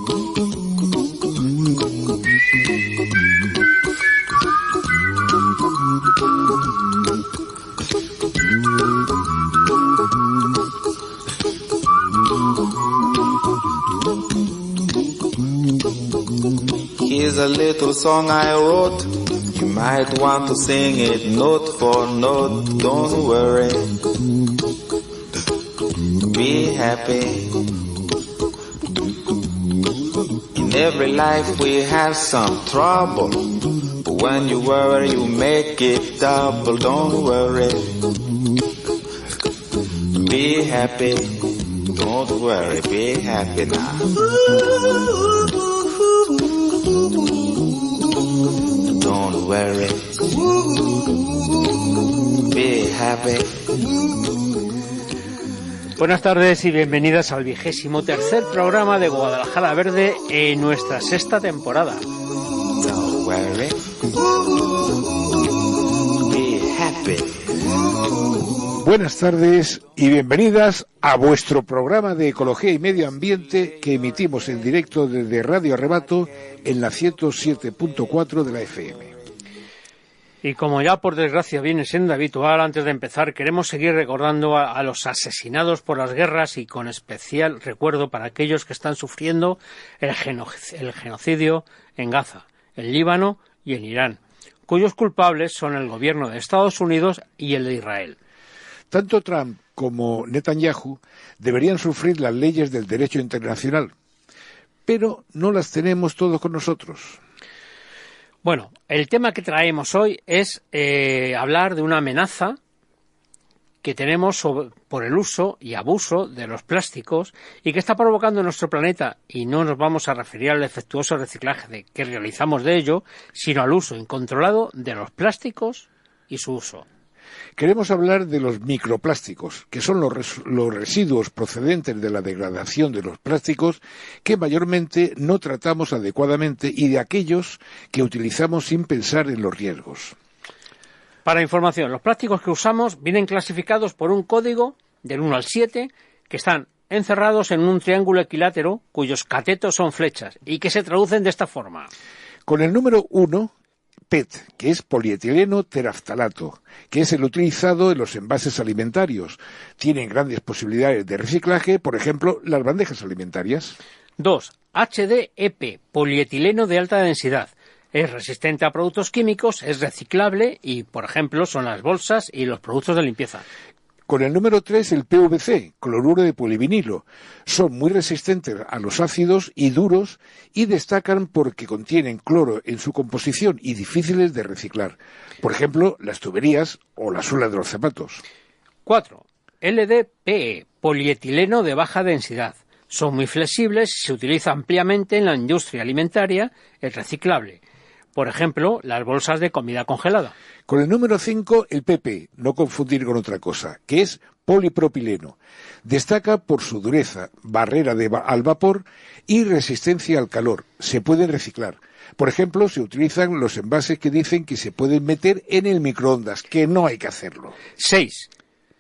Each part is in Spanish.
Here's a little song I wrote. You might want to sing it note for note. Don't worry. Be happy. In every life we have some trouble. But when you worry, you make it double. Don't worry. Be happy. Don't worry. Be happy now. Don't worry. Be happy. Buenas tardes y bienvenidas al 23º programa de Guadalajara Verde en nuestra sexta temporada. Don't worry. Be happy. Buenas tardes y bienvenidas a vuestro programa de Ecología y Medio Ambiente que emitimos en directo desde Radio Arrebato en la 107.4 de la FM. Y como ya por desgracia viene siendo habitual, antes de empezar queremos seguir recordando a los asesinados por las guerras y con especial recuerdo para aquellos que están sufriendo el genocidio en Gaza, en Líbano y en Irán, cuyos culpables son el gobierno de Estados Unidos y el de Israel. Tanto Trump como Netanyahu deberían sufrir las leyes del derecho internacional, pero no las tenemos todos con nosotros. Bueno, el tema que traemos hoy es hablar de una amenaza que tenemos por el uso y abuso de los plásticos y que está provocando en nuestro planeta, y no nos vamos a referir al defectuoso reciclaje que realizamos de ello, sino al uso incontrolado de los plásticos y su uso. Queremos hablar de los microplásticos, que son los residuos procedentes de la degradación de los plásticos que mayormente no tratamos adecuadamente y de aquellos que utilizamos sin pensar en los riesgos. Para información, los plásticos que usamos vienen clasificados por un código del 1 al 7 que están encerrados en un triángulo equilátero cuyos catetos son flechas y que se traducen de esta forma. Con el número 1... PET, que es polietileno teraftalato, que es el utilizado en los envases alimentarios. Tienen grandes posibilidades de reciclaje, por ejemplo, las bandejas alimentarias. 2. HDEP, polietileno de alta densidad. Es resistente a productos químicos, es reciclable y, por ejemplo, son las bolsas y los productos de limpieza. Con el número 3, el PVC, cloruro de polivinilo. Son muy resistentes a los ácidos y duros y destacan porque contienen cloro en su composición y difíciles de reciclar. Por ejemplo, las tuberías o la suela de los zapatos. 4. LDPE, polietileno de baja densidad. Son muy flexibles y se utiliza ampliamente en la industria alimentaria, es reciclable. Por ejemplo, las bolsas de comida congelada. Con el número 5, el PP, no confundir con otra cosa, que es polipropileno. Destaca por su dureza, barrera al vapor y resistencia al calor. Se pueden reciclar. Por ejemplo, se utilizan los envases que dicen que se pueden meter en el microondas, que no hay que hacerlo. 6.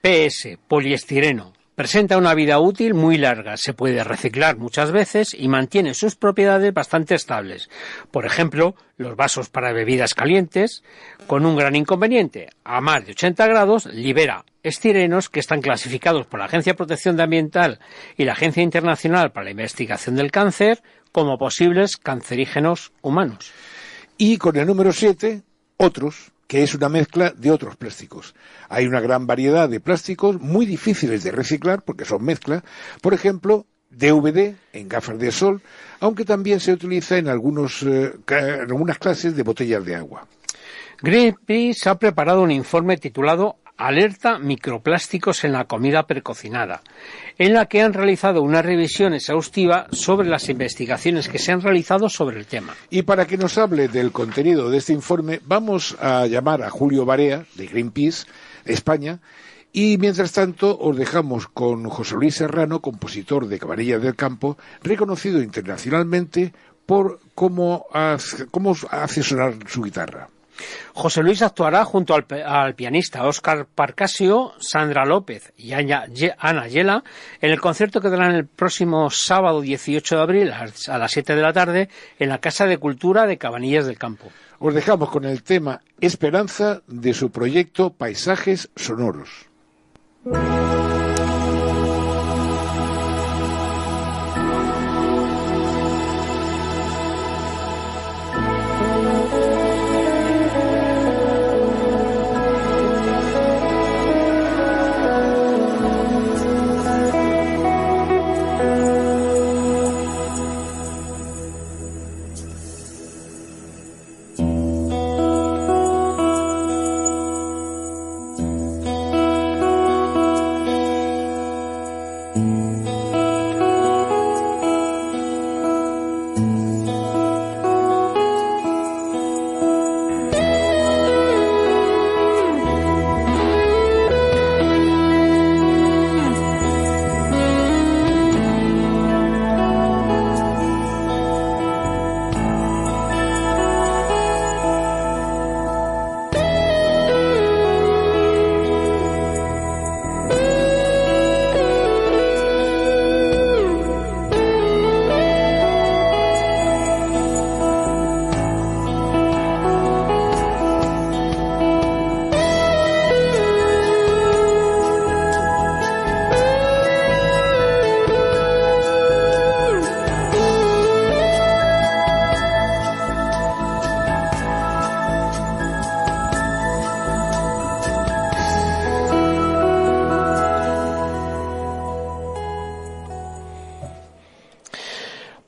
PS, poliestireno. Presenta una vida útil muy larga, se puede reciclar muchas veces y mantiene sus propiedades bastante estables. Por ejemplo, los vasos para bebidas calientes, con un gran inconveniente. A más de 80 grados libera estirenos que están clasificados por la Agencia de Protección Ambiental y la Agencia Internacional para la Investigación del Cáncer como posibles cancerígenos humanos. Y con el número 7, otros, que es una mezcla de otros plásticos. Hay una gran variedad de plásticos muy difíciles de reciclar porque son mezcla. Por ejemplo, DVD en gafas de sol, aunque también se utiliza en algunas clases de botellas de agua. Greenpeace ha preparado un informe titulado Alerta microplásticos en la comida precocinada, en la que han realizado una revisión exhaustiva sobre las investigaciones que se han realizado sobre el tema. Y para que nos hable del contenido de este informe, vamos a llamar a Julio Barea, de Greenpeace, España, y mientras tanto os dejamos con José Luis Serrano, compositor de Cabanillas del Campo, reconocido internacionalmente por cómo hace sonar su guitarra. José Luis actuará junto al pianista Óscar Parcasio, Sandra López y Ana Yela en el concierto que darán el próximo sábado 18 de abril a las 7 de la tarde en la Casa de Cultura de Cabanillas del Campo. Os dejamos con el tema Esperanza de su proyecto Paisajes Sonoros.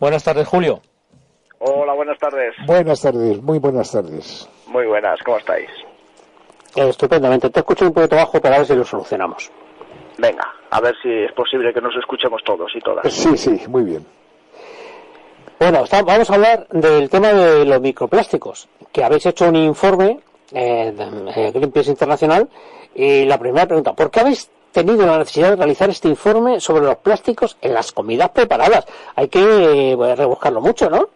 Buenas tardes, Julio. Hola, buenas tardes. Buenas tardes, muy buenas tardes. Muy buenas, ¿cómo estáis? Estupendamente. Te escucho un poquito bajo, para ver si lo solucionamos. Venga, a ver si es posible que nos escuchemos todos y todas. Sí, muy bien. Bueno, vamos a hablar del tema de los microplásticos, que habéis hecho un informe de Greenpeace Internacional, y la primera pregunta, ¿por qué habéis tenido la necesidad de realizar este informe sobre los plásticos en las comidas preparadas? Hay que rebuscarlo mucho, ¿no?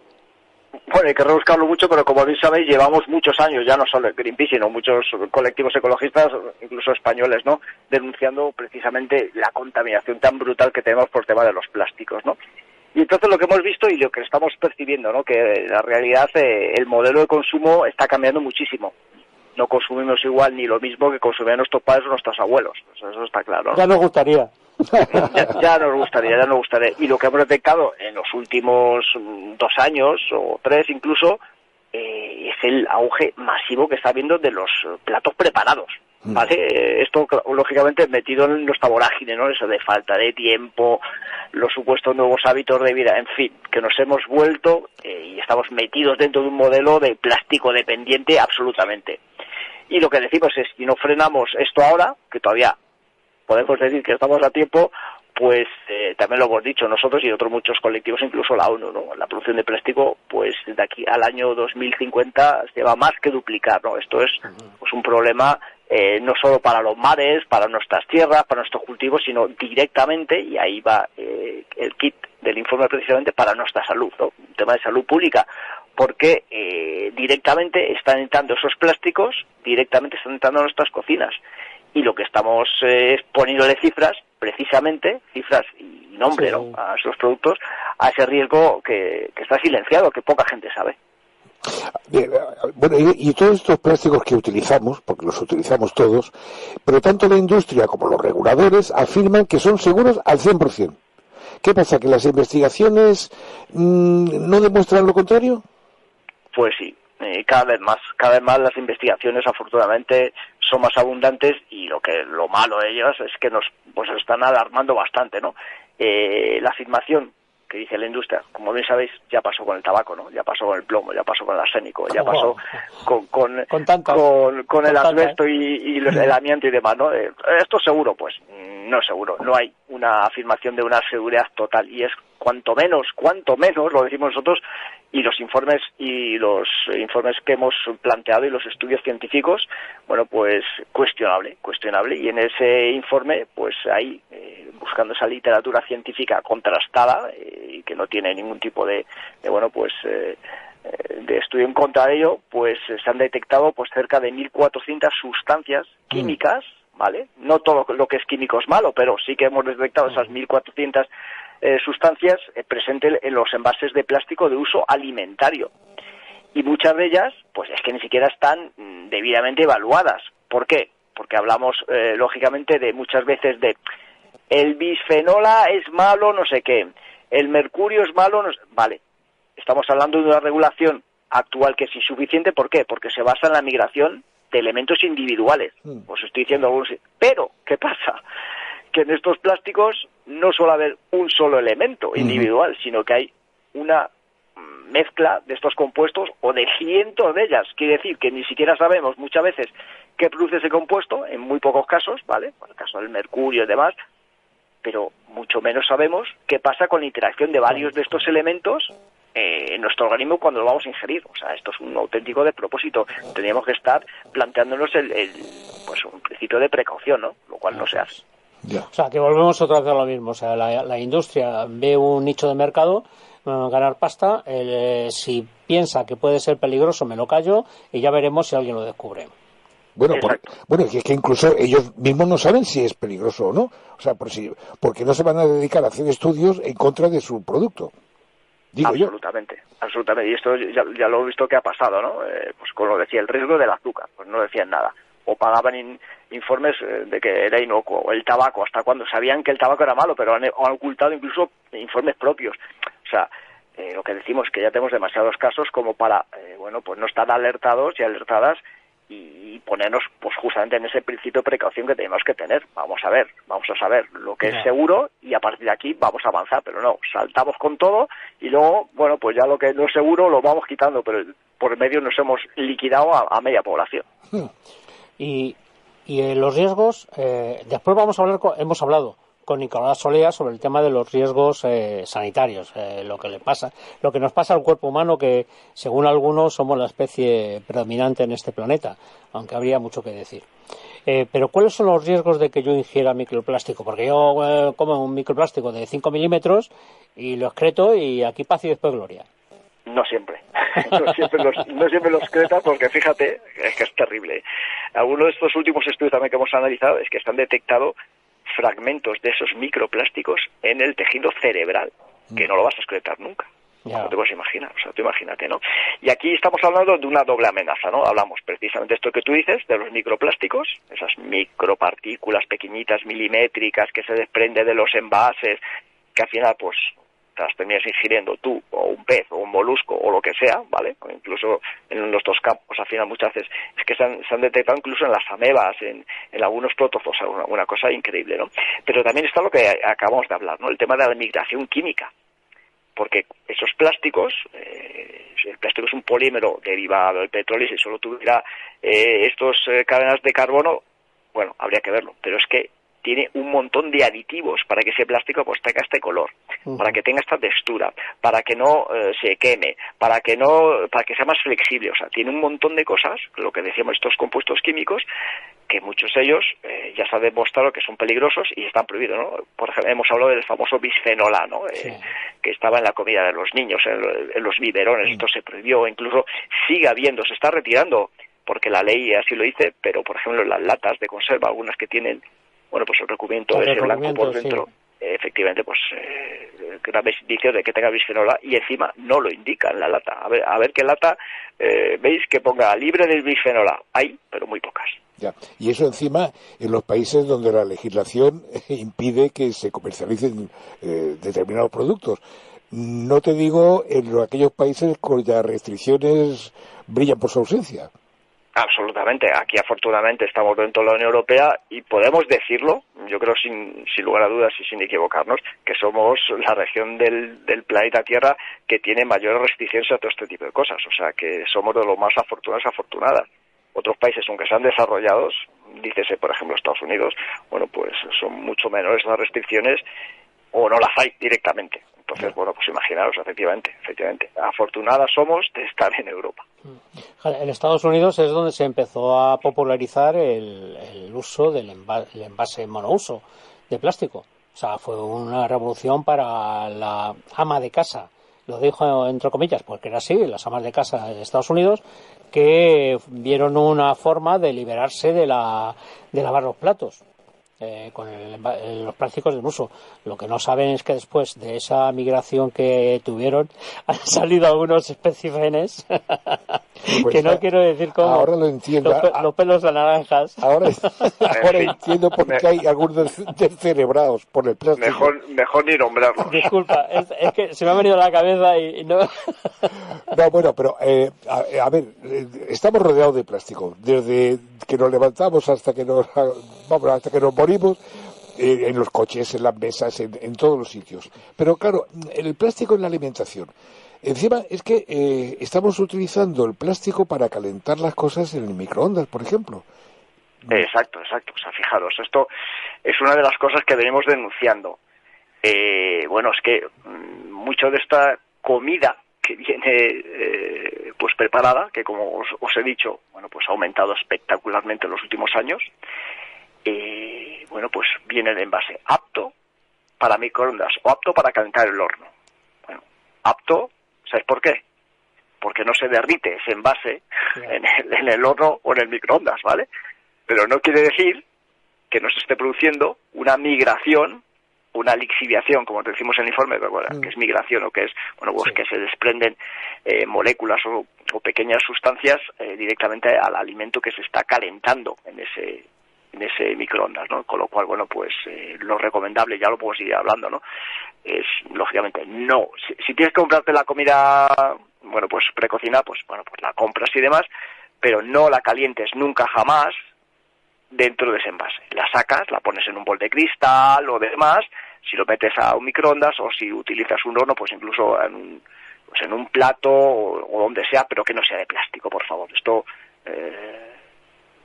Bueno, hay que rebuscarlo mucho, pero como bien sabéis, llevamos muchos años, ya no solo Greenpeace, sino muchos colectivos ecologistas, incluso españoles, ¿no?, denunciando precisamente la contaminación tan brutal que tenemos por tema de los plásticos, ¿no? Y entonces lo que hemos visto y lo que estamos percibiendo, ¿no?, que en la realidad el modelo de consumo está cambiando muchísimo. No consumimos igual ni lo mismo que consumían nuestros padres o nuestros abuelos. Eso está claro, ¿no? Ya nos gustaría. Ya nos gustaría. Y lo que hemos detectado en los últimos 2 años, o 3 incluso, es el auge masivo que está habiendo de los platos preparados, ¿vale? Esto, lógicamente, metido en nuestra vorágine, ¿no? Eso de falta de tiempo, los supuestos nuevos hábitos de vida, en fin, que nos hemos vuelto y estamos metidos dentro de un modelo de plástico dependiente absolutamente. Y lo que decimos es, si no frenamos esto ahora, que todavía podemos decir que estamos a tiempo, pues también lo hemos dicho nosotros y otros muchos colectivos, incluso la ONU, ¿no? La producción de plástico, pues de aquí al año 2050 se va más que duplicar, ¿no? Esto es pues un problema no solo para los mares, para nuestras tierras, para nuestros cultivos, sino directamente, y ahí va el kit del informe precisamente, para nuestra salud, ¿no? Un tema de salud pública, porque directamente están entrando esos plásticos, directamente están entrando a nuestras cocinas. Y lo que estamos es poniéndole cifras, precisamente, cifras y nombre, ¿no?, a esos productos, a ese riesgo que está silenciado, que poca gente sabe. Bien, bueno, y todos estos plásticos que utilizamos, porque los utilizamos todos, pero tanto la industria como los reguladores afirman que son seguros al 100%. ¿Qué pasa, que las investigaciones no demuestran lo contrario? Pues sí. Cada vez más las investigaciones, afortunadamente, son más abundantes, y lo malo de ellas es que nos están alarmando bastante, ¿no? La afirmación que dice la industria, como bien sabéis, ya pasó con el tabaco, ¿no? Ya pasó con el plomo, ya pasó con el arsénico, ya pasó con el asbesto y el amianto y demás, ¿no? ¿Esto es seguro? Pues no es seguro. No hay una afirmación de una seguridad total, y es cuanto menos, lo decimos nosotros, y los informes que hemos planteado y los estudios científicos, bueno, pues cuestionable, y en ese informe, pues ahí, buscando esa literatura científica contrastada, y que no tiene ningún tipo de de estudio en contra de ello, pues se han detectado pues cerca de 1.400 sustancias químicas, ¿vale? No todo lo que es químico es malo, pero sí que hemos detectado esas 1.400 sustancias presentes en los envases de plástico de uso alimentario. Y muchas de ellas, pues es que ni siquiera están debidamente evaluadas. ¿Por qué? Porque hablamos, lógicamente, de muchas veces de el bisfenol A es malo, no sé qué, el mercurio es malo, no sé, vale. Estamos hablando de una regulación actual que es insuficiente. ¿Por qué? Porque se basa en la migración de elementos individuales. Os estoy diciendo algunos. Pero, ¿qué pasa? Que en estos plásticos no suele haber un solo elemento individual, sino que hay una mezcla de estos compuestos o de cientos de ellas. Quiere decir que ni siquiera sabemos muchas veces qué produce ese compuesto, en muy pocos casos, ¿vale? Por el caso del mercurio y demás, pero mucho menos sabemos qué pasa con la interacción de varios de estos elementos en nuestro organismo cuando lo vamos a ingerir. O sea, esto es un auténtico despropósito. Tendríamos que estar planteándonos pues un principio de precaución, ¿no? Lo cual no se hace. Ya. O sea, que volvemos otra vez a lo mismo. O sea, la industria ve un nicho de mercado, ganar pasta, si piensa que puede ser peligroso me lo callo y ya veremos si alguien lo descubre. Bueno, es que incluso ellos mismos no saben si es peligroso o no. O sea, porque no se van a dedicar a hacer estudios en contra de su producto. Digo absolutamente. Y esto ya lo he visto que ha pasado, ¿no? Pues con lo decía el riesgo del azúcar, pues no decían nada. O pagaban informes de que era inocuo, o el tabaco, hasta cuando sabían que el tabaco era malo, pero han ocultado incluso informes propios. O sea, lo que decimos que ya tenemos demasiados casos como para, pues no estar alertados y alertadas y ponernos pues justamente en ese principio de precaución que tenemos que tener. Vamos a saber lo que es seguro y a partir de aquí vamos a avanzar, pero no, saltamos con todo y luego, pues ya lo que no es seguro lo vamos quitando, pero por medio nos hemos liquidado a media población. Y los riesgos, después hemos hablado con Nicolás Solea sobre el tema de los riesgos sanitarios, lo que nos pasa al cuerpo humano, que según algunos somos la especie predominante en este planeta, aunque habría mucho que decir. Pero ¿cuáles son los riesgos de que yo ingiera microplástico? Porque yo como un microplástico de 5 milímetros y lo excreto y aquí paz y después gloria. No siempre. No siempre los excretas, porque fíjate, es que es terrible. Algunos de estos últimos estudios también que hemos analizado es que están detectado fragmentos de esos microplásticos en el tejido cerebral, que no lo vas a excretar nunca. No te puedes imaginar, o sea, tú imagínate, ¿no? Y aquí estamos hablando de una doble amenaza, ¿no? Hablamos precisamente de esto que tú dices, de los microplásticos, esas micropartículas pequeñitas, milimétricas, que se desprenden de los envases, que al final, pues, te las terminas ingiriendo tú, o un pez, o un molusco, o lo que sea, ¿vale? O incluso en los dos campos, al final muchas veces, es que se han detectado incluso en las amebas, en algunos protozoos, una cosa increíble, ¿no? Pero también está lo que acabamos de hablar, ¿no? El tema de la migración química, porque esos plásticos, el plástico es un polímero derivado del petróleo, y si solo tuviera estos cadenas de carbono, bueno, habría que verlo, pero es que tiene un montón de aditivos para que ese plástico pues tenga este color, para que tenga esta textura, para que no se queme, para que sea más flexible. O sea, tiene un montón de cosas, lo que decíamos, estos compuestos químicos, que muchos de ellos ya se ha demostrado que son peligrosos y están prohibidos, ¿no? Por ejemplo, hemos hablado del famoso bisfenol A, ¿no? Que estaba en la comida de los niños, en los biberones. Esto se prohibió, incluso sigue habiendo, se está retirando, porque la ley así lo dice, pero por ejemplo las latas de conserva, algunas que tienen pues el recubrimiento ese blanco por dentro, efectivamente, pues graves indicios de que tenga bisfenol A, y encima no lo indica en la lata. A ver qué lata veis que ponga libre de bisfenol A. Hay, pero muy pocas. Ya. Y eso encima en los países donde la legislación impide que se comercialicen determinados productos. No te digo en aquellos países cuyas restricciones brillan por su ausencia. Absolutamente. Aquí, afortunadamente, estamos dentro de la Unión Europea y podemos decirlo, yo creo sin lugar a dudas y sin equivocarnos, que somos la región del planeta Tierra que tiene mayores restricciones a todo este tipo de cosas. O sea, que somos de los más afortunadas. Otros países, aunque sean desarrollados, dícese, por ejemplo, Estados Unidos, pues son mucho menores las restricciones o no las hay directamente. Entonces, pues imaginaros, efectivamente, afortunadas somos de estar en Europa. En Estados Unidos es donde se empezó a popularizar el uso del envase monouso de plástico. O sea, fue una revolución para la ama de casa lo dijo entre comillas, porque era así, las amas de casa de Estados Unidos, que vieron una forma de liberarse de lavar los platos con los plásticos del uso. Lo que no saben es que después de esa migración que tuvieron han salido algunos especímenes Pues que no quiero decir cómo. Ahora lo entiendo. Los pelos de naranjas. Ahora entiendo por qué hay algunos descerebrados por el plástico. Mejor ni nombrarlos. Disculpa, es que se me ha venido a la cabeza y no. No, bueno, pero a ver, estamos rodeados de plástico. Desde que nos levantamos hasta que nos morimos, en los coches, en las mesas, en todos los sitios. Pero claro, el plástico en la alimentación. Encima es que estamos utilizando el plástico para calentar las cosas en el microondas, por ejemplo. Exacto. O sea, fijaros, esto es una de las cosas que venimos denunciando. Bueno, es que mucho de esta comida que viene pues preparada, que como os he dicho, bueno, pues ha aumentado espectacularmente en los últimos años, bueno, pues viene de envase apto para microondas o apto para calentar el horno. Bueno, apto, ¿sabes por qué? Porque no se derrite ese envase en el horno o en el microondas, ¿vale? Pero no quiere decir que no se esté produciendo una migración, una lixiviación, como te decimos en el informe, pero bueno, que es migración o que es, bueno, pues que se desprenden moléculas o pequeñas sustancias directamente al alimento que se está calentando en ese microondas, ¿no? Con lo cual, bueno, pues lo recomendable, ya lo podemos ir hablando, ¿no? Es, lógicamente, no. Si tienes que comprarte la comida, bueno, pues precocinada, pues bueno, pues la compras y demás, pero no la calientes nunca jamás dentro de ese envase. La sacas, la pones en un bol de cristal o demás, si lo metes a un microondas o si utilizas un horno, pues incluso en un plato o donde sea, pero que no sea de plástico, por favor. Esto,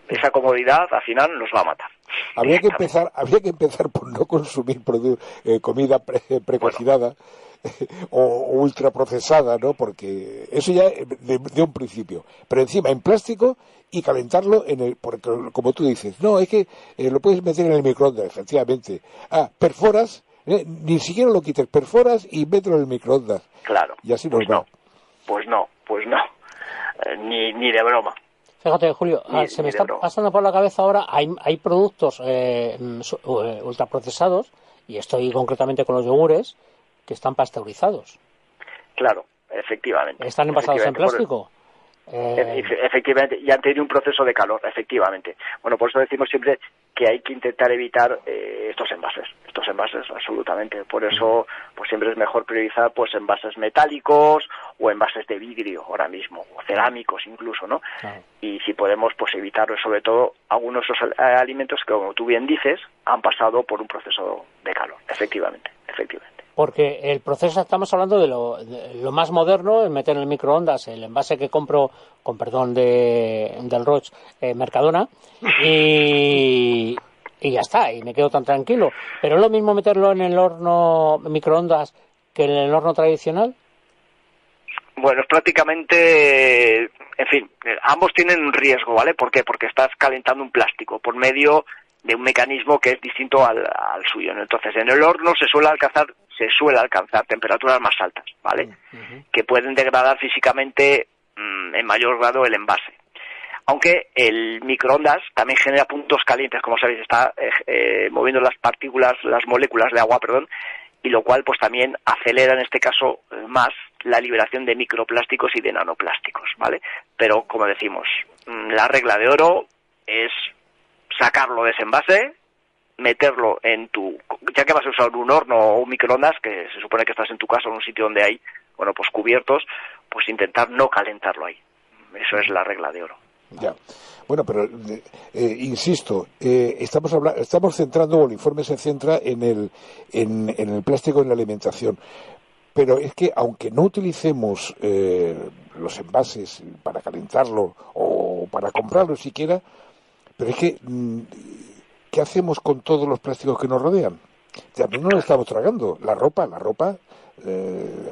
esa comodidad al final nos va a matar. Habría que empezar por no consumir comida precocinada. O ultraprocesada, ¿no? Porque eso ya de un principio. Pero encima en plástico y calentarlo porque como tú dices, no, es que lo puedes meter en el microondas, efectivamente. Perforas, ni siquiera lo quites, perforas y mételo en el microondas. Claro. Y así nos va. Pues no. Ni de broma. Fíjate, Julio, se me está pasando por la cabeza ahora, hay productos ultraprocesados, y estoy concretamente con los yogures, que están pasteurizados. Claro, efectivamente. ¿Están envasados en plástico? Efectivamente, y han tenido un proceso de calor, efectivamente. Bueno, por eso decimos siempre que hay que intentar evitar estos envases, absolutamente. Por eso, pues siempre es mejor priorizar pues envases metálicos o envases de vidrio ahora mismo, o cerámicos incluso, ¿no? Claro. Y si podemos, pues evitar sobre todo algunos de esos alimentos que, como tú bien dices, han pasado por un proceso de calor, efectivamente. Porque el proceso, estamos hablando de lo más moderno, es meter en el microondas el envase que compro, con perdón del Roche, Mercadona, y ya está, y me quedo tan tranquilo. ¿Pero es lo mismo meterlo en el horno microondas que en el horno tradicional? Bueno, es prácticamente, en fin, ambos tienen un riesgo, ¿vale? ¿Por qué? Porque estás calentando un plástico por medio de un mecanismo que es distinto al suyo, ¿no? Entonces, en el horno se suele alcanzar temperaturas más altas, ¿vale? Que pueden degradar físicamente en mayor grado el envase. Aunque el microondas también genera puntos calientes, como sabéis, está moviendo las partículas, las moléculas de agua, y lo cual pues también acelera en este caso más la liberación de microplásticos y de nanoplásticos, ¿vale? Pero, como decimos, la regla de oro es sacarlo de ese envase, meterlo ya que vas a usar un horno o un microondas, que se supone que estás en tu casa o en un sitio donde hay, bueno, pues cubiertos, pues intentar no calentarlo ahí. Eso es la regla de oro. Ya. Bueno, pero insisto, estamos centrando, o el informe se centra en el plástico en la alimentación. Pero es que aunque no utilicemos los envases para calentarlo o para comprarlo siquiera, pero es que ¿qué hacemos con todos los plásticos que nos rodean? También nos lo estamos tragando. La ropa,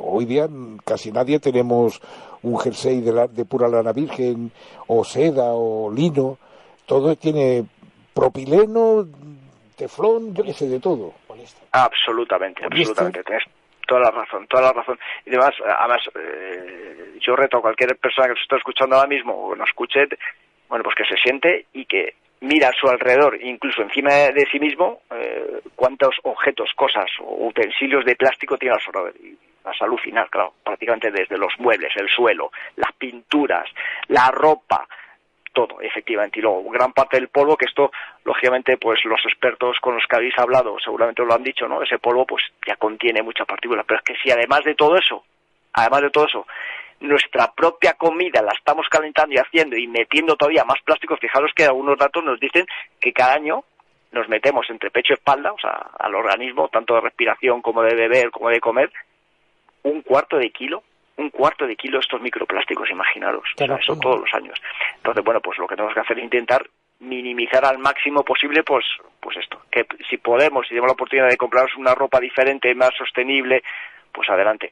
hoy día casi nadie tenemos un jersey de pura lana virgen, o seda, o lino. Todo tiene propileno, teflón, yo qué sé, de todo. Absolutamente. toda la razón. Y además, yo reto a cualquier persona que nos esté escuchando ahora mismo o nos escuche, bueno, pues que se siente y que mira a su alrededor, incluso encima de sí mismo, cuántos objetos, cosas o utensilios de plástico tiene a su alrededor. Y vas a alucinar, claro, prácticamente desde los muebles, el suelo, las pinturas, la ropa, todo, efectivamente. Y luego, gran parte del polvo, que esto, lógicamente, pues los expertos con los que habéis hablado seguramente lo han dicho, ¿no? Ese polvo, pues ya contiene mucha partícula. Pero es que si además de todo eso, nuestra propia comida la estamos calentando y haciendo y metiendo todavía más plástico, fijaros que algunos datos nos dicen que cada año nos metemos entre pecho y espalda, o sea, al organismo, tanto de respiración como de beber, como de comer, un cuarto de kilo de estos microplásticos, imaginaros. O sea, eso todos los años. Entonces, bueno, pues lo que tenemos que hacer es intentar minimizar al máximo posible, pues esto, que si podemos, si tenemos la oportunidad de comprarnos una ropa diferente, más sostenible, pues adelante.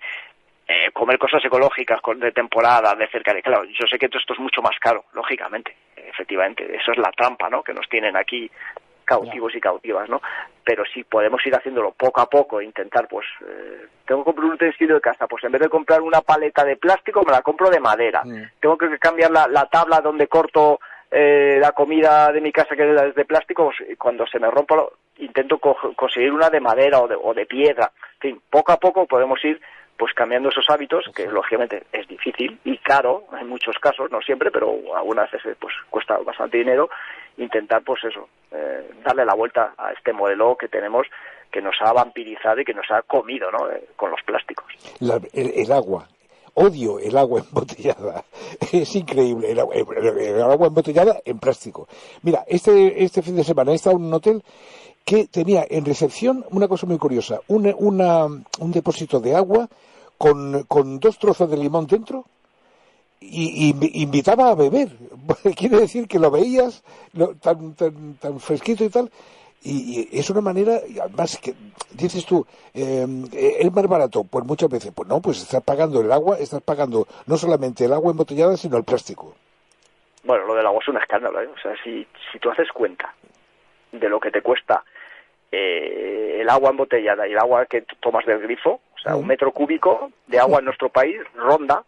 Comer cosas ecológicas, de temporada, de cerca de... Claro, yo sé que todo esto es mucho más caro, lógicamente, efectivamente. Eso es la trampa, ¿no?, que nos tienen aquí cautivos y cautivas, ¿no? Pero si podemos ir haciéndolo poco a poco, intentar, pues, tengo que comprar un utensilio de casa, pues en vez de comprar una paleta de plástico, me la compro de madera. Tengo que cambiar la tabla donde corto la comida de mi casa, que es de plástico, pues, cuando se me rompa, intento conseguir una de madera o de piedra. En fin, poco a poco podemos ir pues cambiando esos hábitos, que lógicamente es difícil y caro en muchos casos, no siempre, pero algunas veces pues cuesta bastante dinero, intentar pues eso, darle la vuelta a este modelo que tenemos, que nos ha vampirizado y que nos ha comido, ¿no?, con los plásticos. El agua. Odio el agua embotellada. Es increíble. El agua embotellada en plástico. Mira, este fin de semana he estado en un hotel que tenía en recepción una cosa muy curiosa. Un depósito de agua con 2 trozos de limón dentro y invitaba a beber. Quiere decir que lo veías tan fresquito y tal. Y es una manera, además, que dices tú, es más barato, pues muchas veces, pues no, pues estás pagando el agua, estás pagando no solamente el agua embotellada, sino el plástico. Bueno, lo del agua es un escándalo, ¿eh? O sea, si tú haces cuenta de lo que te cuesta el agua embotellada y el agua que tomas del grifo, o sea, 1 metro cúbico de agua en nuestro país ronda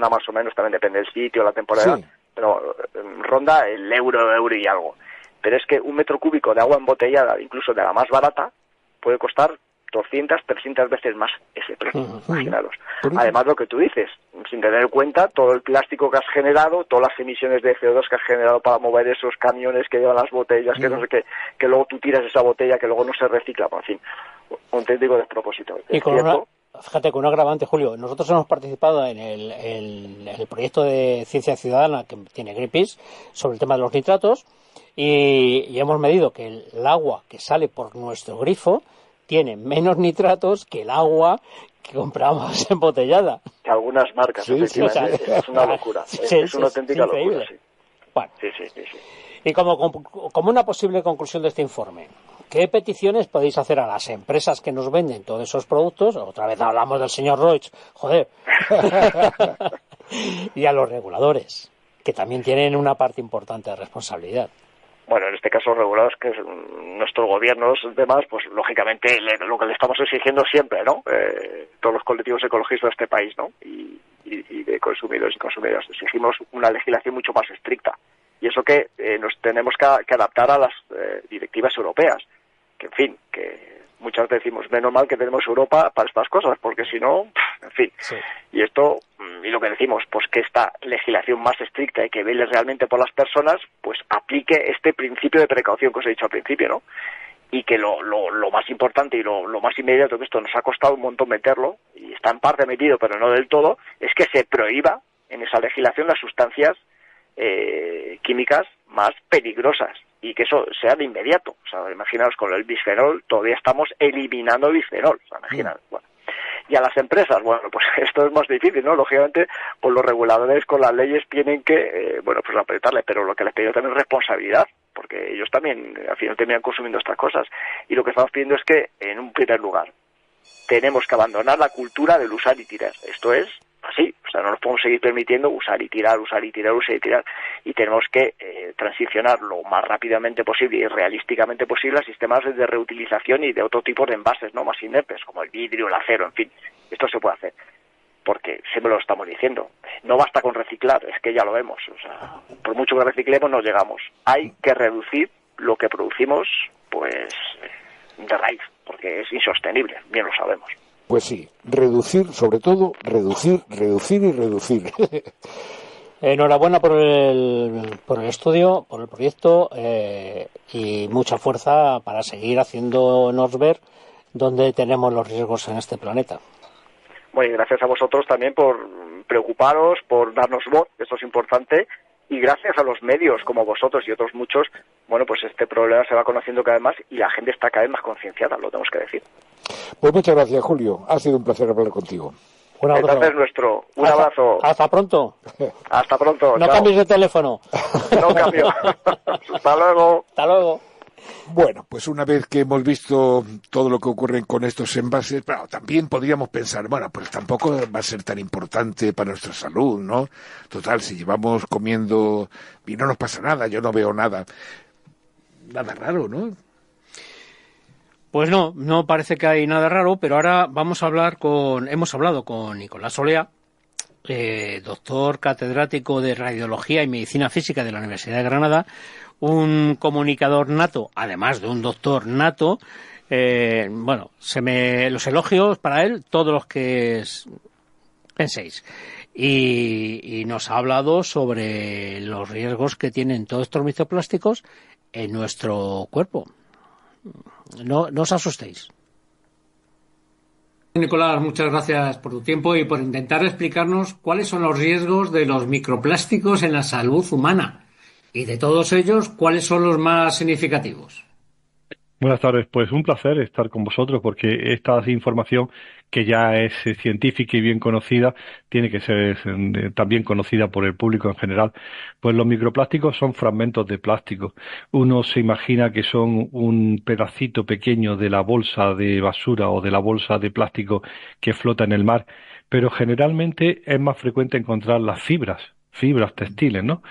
más o menos, también depende del sitio, la temporada, sí, pero ronda el euro y algo. Pero es que 1 metro cúbico de agua embotellada, incluso de la más barata, puede costar 200, 300 veces más ese precio, imaginaros. Además, lo que tú dices, sin tener en cuenta todo el plástico que has generado, todas las emisiones de CO2 que has generado para mover esos camiones que llevan las botellas, que no sé qué, que luego tú tiras esa botella, que luego no se recicla, en fin, un auténtico despropósito. Y fíjate, con un agravante, Julio, nosotros hemos participado en el proyecto de ciencia ciudadana que tiene Greenpeace sobre el tema de los nitratos, y hemos medido que el agua que sale por nuestro grifo tiene menos nitratos que el agua que compramos embotellada. Que algunas marcas, sí, efectivamente, o sea, es una locura, es una auténtica locura, sí. Bueno, sí. Y como una posible conclusión de este informe, ¿qué peticiones podéis hacer a las empresas que nos venden todos esos productos? Otra vez hablamos del señor Roig, joder. Y a los reguladores, que también tienen una parte importante de responsabilidad. Bueno, en este caso regulados, que es nuestros gobiernos, demás, pues lógicamente lo que le estamos exigiendo siempre, ¿no? Todos los colectivos ecologistas de este país, ¿no? Y de consumidores y consumidoras. Exigimos una legislación mucho más estricta. Y eso que nos tenemos que adaptar a las directivas europeas. Que, en fin, que muchas veces decimos, menos mal que tenemos Europa para estas cosas, porque si no, en fin. Sí. Y esto, y lo que decimos, pues que esta legislación más estricta y que vele realmente por las personas, pues aplique este principio de precaución que os he dicho al principio, ¿no? Y que lo más importante y lo más inmediato, que esto nos ha costado un montón meterlo, y está en parte metido, pero no del todo, es que se prohíba en esa legislación las sustancias químicas más peligrosas, y que eso sea de inmediato. O sea, imaginaos, con el bisfenol todavía estamos eliminando el bisfenol, o sea, imaginaos. Bueno. Y a las empresas, bueno, pues esto es más difícil, ¿no? Lógicamente, pues los reguladores con las leyes tienen que, pues apretarle, pero lo que les pido también es responsabilidad, porque ellos también, al final, terminan consumiendo estas cosas. Y lo que estamos pidiendo es que, en un primer lugar, tenemos que abandonar la cultura del usar y tirar. Esto es así, o O sea, no nos podemos seguir permitiendo usar y tirar, usar y tirar, usar y tirar. Y tenemos que transicionar lo más rápidamente posible y realísticamente posible a sistemas de reutilización y de otro tipo de envases, ¿no? Más inertes, como el vidrio, el acero, en fin. Esto se puede hacer. Porque siempre lo estamos diciendo. No basta con reciclar, es que ya lo vemos. O sea, por mucho que reciclemos no llegamos. Hay que reducir lo que producimos, pues, de raíz, porque es insostenible, bien lo sabemos. Pues sí, reducir, sobre todo, reducir y reducir. Enhorabuena por el estudio, por el proyecto, y mucha fuerza para seguir haciéndonos ver dónde tenemos los riesgos en este planeta. Bueno, y gracias a vosotros también por preocuparos, por darnos voz, esto es importante, y gracias a los medios como vosotros y otros muchos, bueno, pues este problema se va conociendo cada vez más y la gente está cada vez más concienciada, lo tenemos que decir. Pues muchas gracias, Julio. Ha sido un placer hablar contigo. Un abrazo. Entonces un abrazo. Hasta pronto. Hasta pronto. No chao. cambies de teléfono. No cambio. Hasta luego. Hasta luego. Bueno, pues una vez que hemos visto todo lo que ocurre con estos envases, bueno, también podríamos pensar, bueno, pues tampoco va a ser tan importante para nuestra salud, ¿no? Total, si llevamos comiendo y no nos pasa nada, yo no veo nada raro, ¿no? Pues no parece que hay nada raro, pero ahora hemos hablado con Nicolás Olea, doctor catedrático de Radiología y Medicina Física de la Universidad de Granada, un comunicador nato, además de un doctor nato. Los elogios para él, todos los que penséis. Y nos ha hablado sobre los riesgos que tienen todos estos microplásticos en nuestro cuerpo. No os asustéis. Nicolás, muchas gracias por tu tiempo y por intentar explicarnos cuáles son los riesgos de los microplásticos en la salud humana y de todos ellos, cuáles son los más significativos. Buenas tardes, pues un placer estar con vosotros porque esta información que ya es científica y bien conocida tiene que ser también conocida por el público en general. Pues los microplásticos son fragmentos de plástico. Uno se imagina que son un pedacito pequeño de la bolsa de basura o de la bolsa de plástico que flota en el mar, pero generalmente es más frecuente encontrar las fibras textiles, ¿no?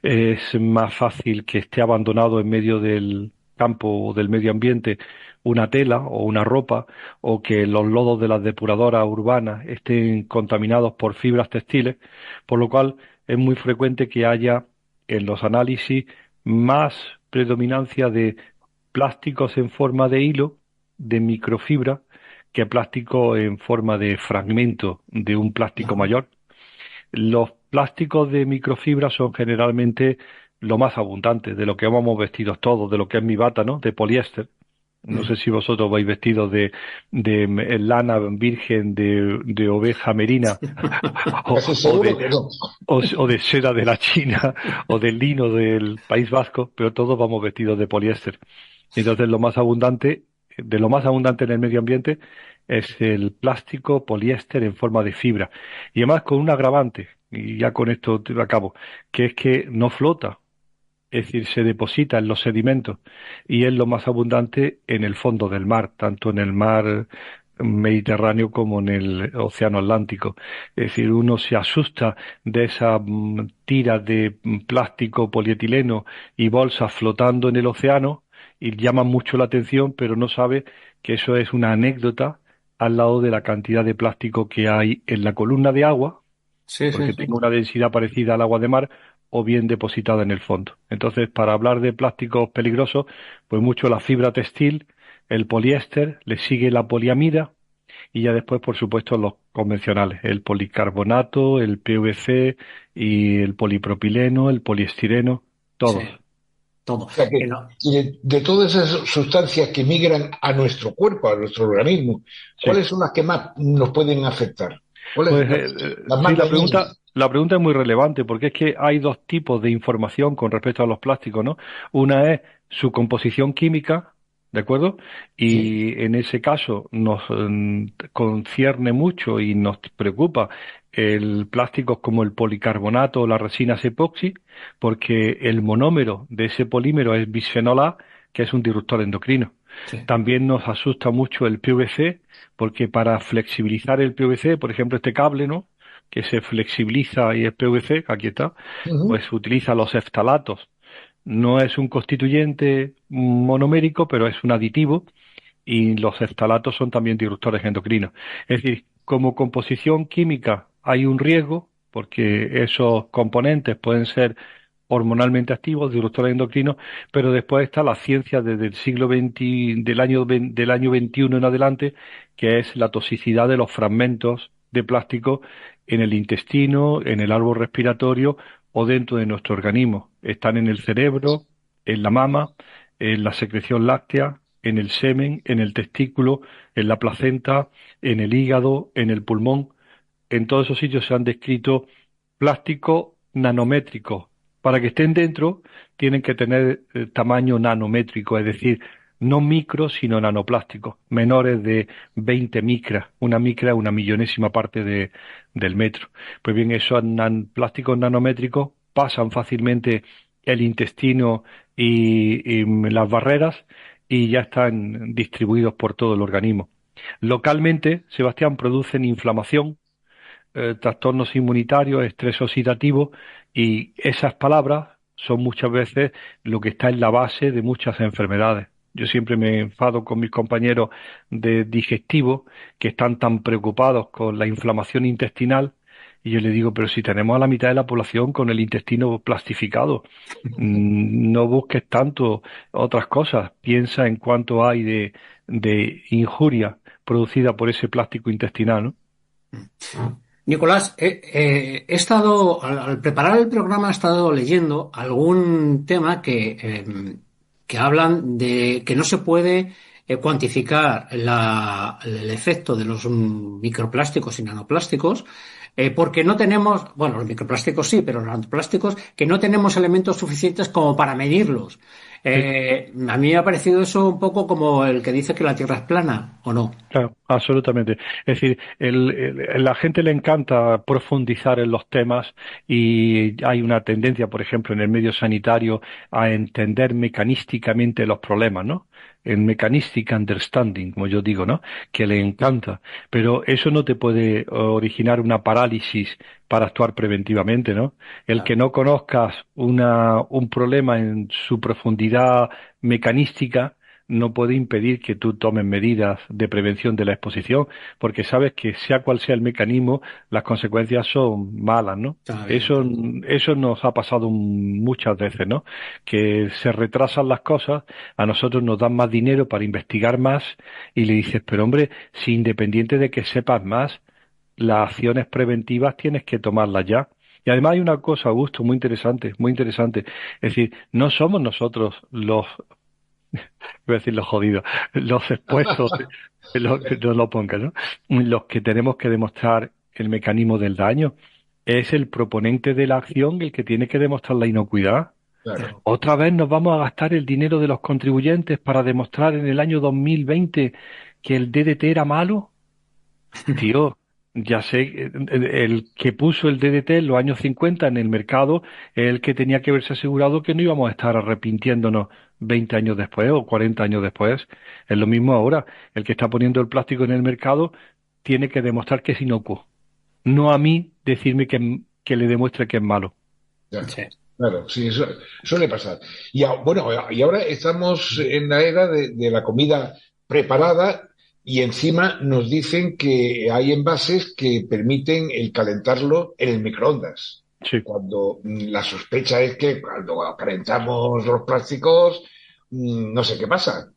Es más fácil que esté abandonado en medio del campo o del medio ambiente una tela o una ropa, o que los lodos de las depuradoras urbanas estén contaminados por fibras textiles, por lo cual es muy frecuente que haya en los análisis más predominancia de plásticos en forma de hilo, de microfibra, que plástico en forma de fragmento de un plástico mayor. Los plásticos de microfibra son generalmente lo más abundante, de lo que vamos vestidos todos, de lo que es mi bata, ¿no? De poliéster. No sé si vosotros vais vestidos de lana virgen de oveja merina o de seda de la China o del lino del País Vasco, pero todos vamos vestidos de poliéster. Entonces lo más abundante en el medio ambiente es el plástico poliéster en forma de fibra. Y además con un agravante, y ya con esto te acabo, que es que no flota. Es decir, se deposita en los sedimentos y es lo más abundante en el fondo del mar, tanto en el mar Mediterráneo como en el Océano Atlántico. Es decir, uno se asusta de esa tira de plástico, polietileno y bolsas flotando en el océano y llama mucho la atención, pero no sabe que eso es una anécdota al lado de la cantidad de plástico que hay en la columna de agua, porque tiene una densidad parecida al agua de mar, o bien depositada en el fondo. Entonces, para hablar de plásticos peligrosos, pues mucho la fibra textil, el poliéster, le sigue la poliamida y ya después, por supuesto, los convencionales, el policarbonato, el PVC y el polipropileno, el poliestireno, todos. Sí, todo. O sea que, de todas esas sustancias que migran a nuestro cuerpo, a nuestro organismo, ¿cuáles son las que más nos pueden afectar? Pues, la pregunta es muy relevante porque es que hay dos tipos de información con respecto a los plásticos, ¿no? Una es su composición química, ¿de acuerdo? Y en ese caso nos concierne mucho y nos preocupa el plástico como el policarbonato o las resinas epoxi, porque el monómero de ese polímero es bisfenol A, que es un disruptor endocrino. También nos asusta mucho el PVC, porque para flexibilizar el PVC, por ejemplo, este cable, ¿no?, que se flexibiliza y es PVC, aquí está, Ujú. pues utiliza los eftalatos. No es un constituyente monomérico, pero es un aditivo y los eftalatos son también disruptores endocrinos. Es decir, como composición química hay un riesgo porque esos componentes pueden ser hormonalmente activos, disruptores endocrinos, pero después está la ciencia desde el siglo XX, del año 21 en adelante, que es la toxicidad de los fragmentos de plástico en el intestino, en el árbol respiratorio o dentro de nuestro organismo. Están en el cerebro, en la mama, en la secreción láctea, en el semen, en el testículo, en la placenta, en el hígado, en el pulmón. En todos esos sitios se han descrito plásticos nanométricos. Para que estén dentro, tienen que tener tamaño nanométrico, es decir, no micro, sino nanoplásticos, menores de 20 micras. Una micra es una millonésima parte del metro. Pues bien, esos plásticos nanométricos pasan fácilmente el intestino y las barreras y ya están distribuidos por todo el organismo. Localmente, Sebastián, producen inflamación, trastornos inmunitarios, estrés oxidativo y esas palabras son muchas veces lo que está en la base de muchas enfermedades. Yo siempre me enfado con mis compañeros de digestivo que están tan preocupados con la inflamación intestinal y yo les digo, pero si tenemos a la mitad de la población con el intestino plastificado, no busques tanto otras cosas, piensa en cuánto hay de injuria producida por ese plástico intestinal, ¿no? Nicolás, he estado, al preparar el programa, he estado leyendo algún tema que hablan de que no se puede cuantificar el efecto de los microplásticos y nanoplásticos, porque no tenemos, bueno, los microplásticos sí, pero los nanoplásticos, que no tenemos elementos suficientes como para medirlos. Sí. A mí me ha parecido eso un poco como el que dice que la Tierra es plana, ¿o no? Claro, absolutamente. Es decir, la gente le encanta profundizar en los temas y hay una tendencia, por ejemplo, en el medio sanitario a entender mecanísticamente los problemas, ¿no? En mechanistic understanding, como yo digo, ¿no? Que le encanta. Pero eso no te puede originar una parálisis para actuar preventivamente, ¿no? El que no conozcas un problema en su profundidad mecanística no puede impedir que tú tomes medidas de prevención de la exposición, porque sabes que sea cual sea el mecanismo, las consecuencias son malas, ¿no? Está bien. Eso nos ha pasado muchas veces, ¿no? Que se retrasan las cosas, a nosotros nos dan más dinero para investigar más y le dices, pero hombre, si independiente de que sepas más, las acciones preventivas tienes que tomarlas ya. Y además hay una cosa, Augusto, muy interesante, muy interesante. Es decir, no somos nosotros voy a decir los jodidos, los expuestos, no lo pongas, ¿no? Los que tenemos que demostrar el mecanismo del daño. Es el proponente de la acción el que tiene que demostrar la inocuidad. Claro. Otra vez nos vamos a gastar el dinero de los contribuyentes para demostrar en el año 2020 que el DDT era malo. Tío, ya sé, el que puso el DDT en los años 50 en el mercado es el que tenía que haberse asegurado que no íbamos a estar arrepintiéndonos 20 años después o 40 años después. Es lo mismo ahora. El que está poniendo el plástico en el mercado tiene que demostrar que es inocuo. No a mí decirme que le demuestre que es malo. Ya. Sí. Claro, sí, eso suele pasar. Bueno, y ahora estamos en la era de la comida preparada y encima nos dicen que hay envases que permiten el calentarlo en el microondas. Sí. Cuando la sospecha es que cuando calentamos los plásticos, no sé qué pasa.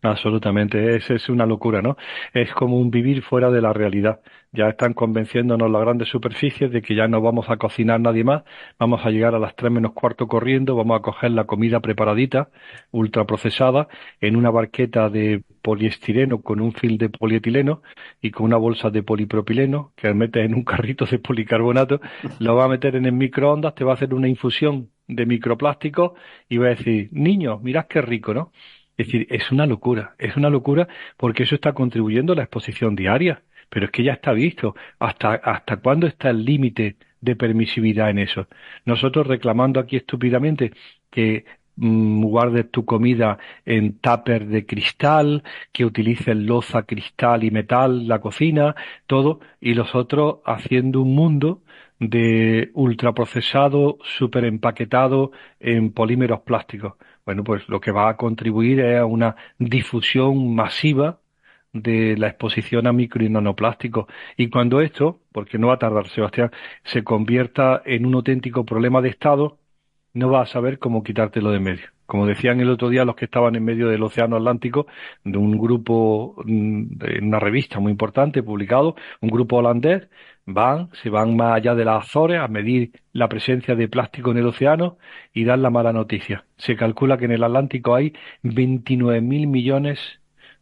Absolutamente, es una locura, ¿no? Es como un vivir fuera de la realidad. Ya están convenciéndonos las grandes superficies de que ya no vamos a cocinar nadie más, vamos a llegar a las 3 menos cuarto corriendo, vamos a coger la comida preparadita, ultraprocesada, en una barqueta de poliestireno con un film de polietileno y con una bolsa de polipropileno que metes en un carrito de policarbonato, lo va a meter en el microondas, te va a hacer una infusión de microplásticos y va a decir, niños, mirad qué rico, ¿no? Es decir, es una locura porque eso está contribuyendo a la exposición diaria, pero es que ya está visto. ¿Hasta cuándo está el límite de permisividad en eso? Nosotros reclamando aquí estúpidamente que guardes tu comida en tupper de cristal, que utilices loza, cristal y metal, la cocina, todo, y los otros haciendo un mundo de ultraprocesado, super empaquetado en polímeros plásticos. Bueno, pues lo que va a contribuir es a una difusión masiva de la exposición a micro y nanoplásticos. Y cuando esto, porque no va a tardar, Sebastián, se convierta en un auténtico problema de Estado, no vas a saber cómo quitártelo de en medio. Como decían el otro día los que estaban en medio del Océano Atlántico, de un grupo, de una revista muy importante, publicado, un grupo holandés, se van más allá de las Azores a medir la presencia de plástico en el océano y dan la mala noticia. Se calcula que en el Atlántico hay 29.000 millones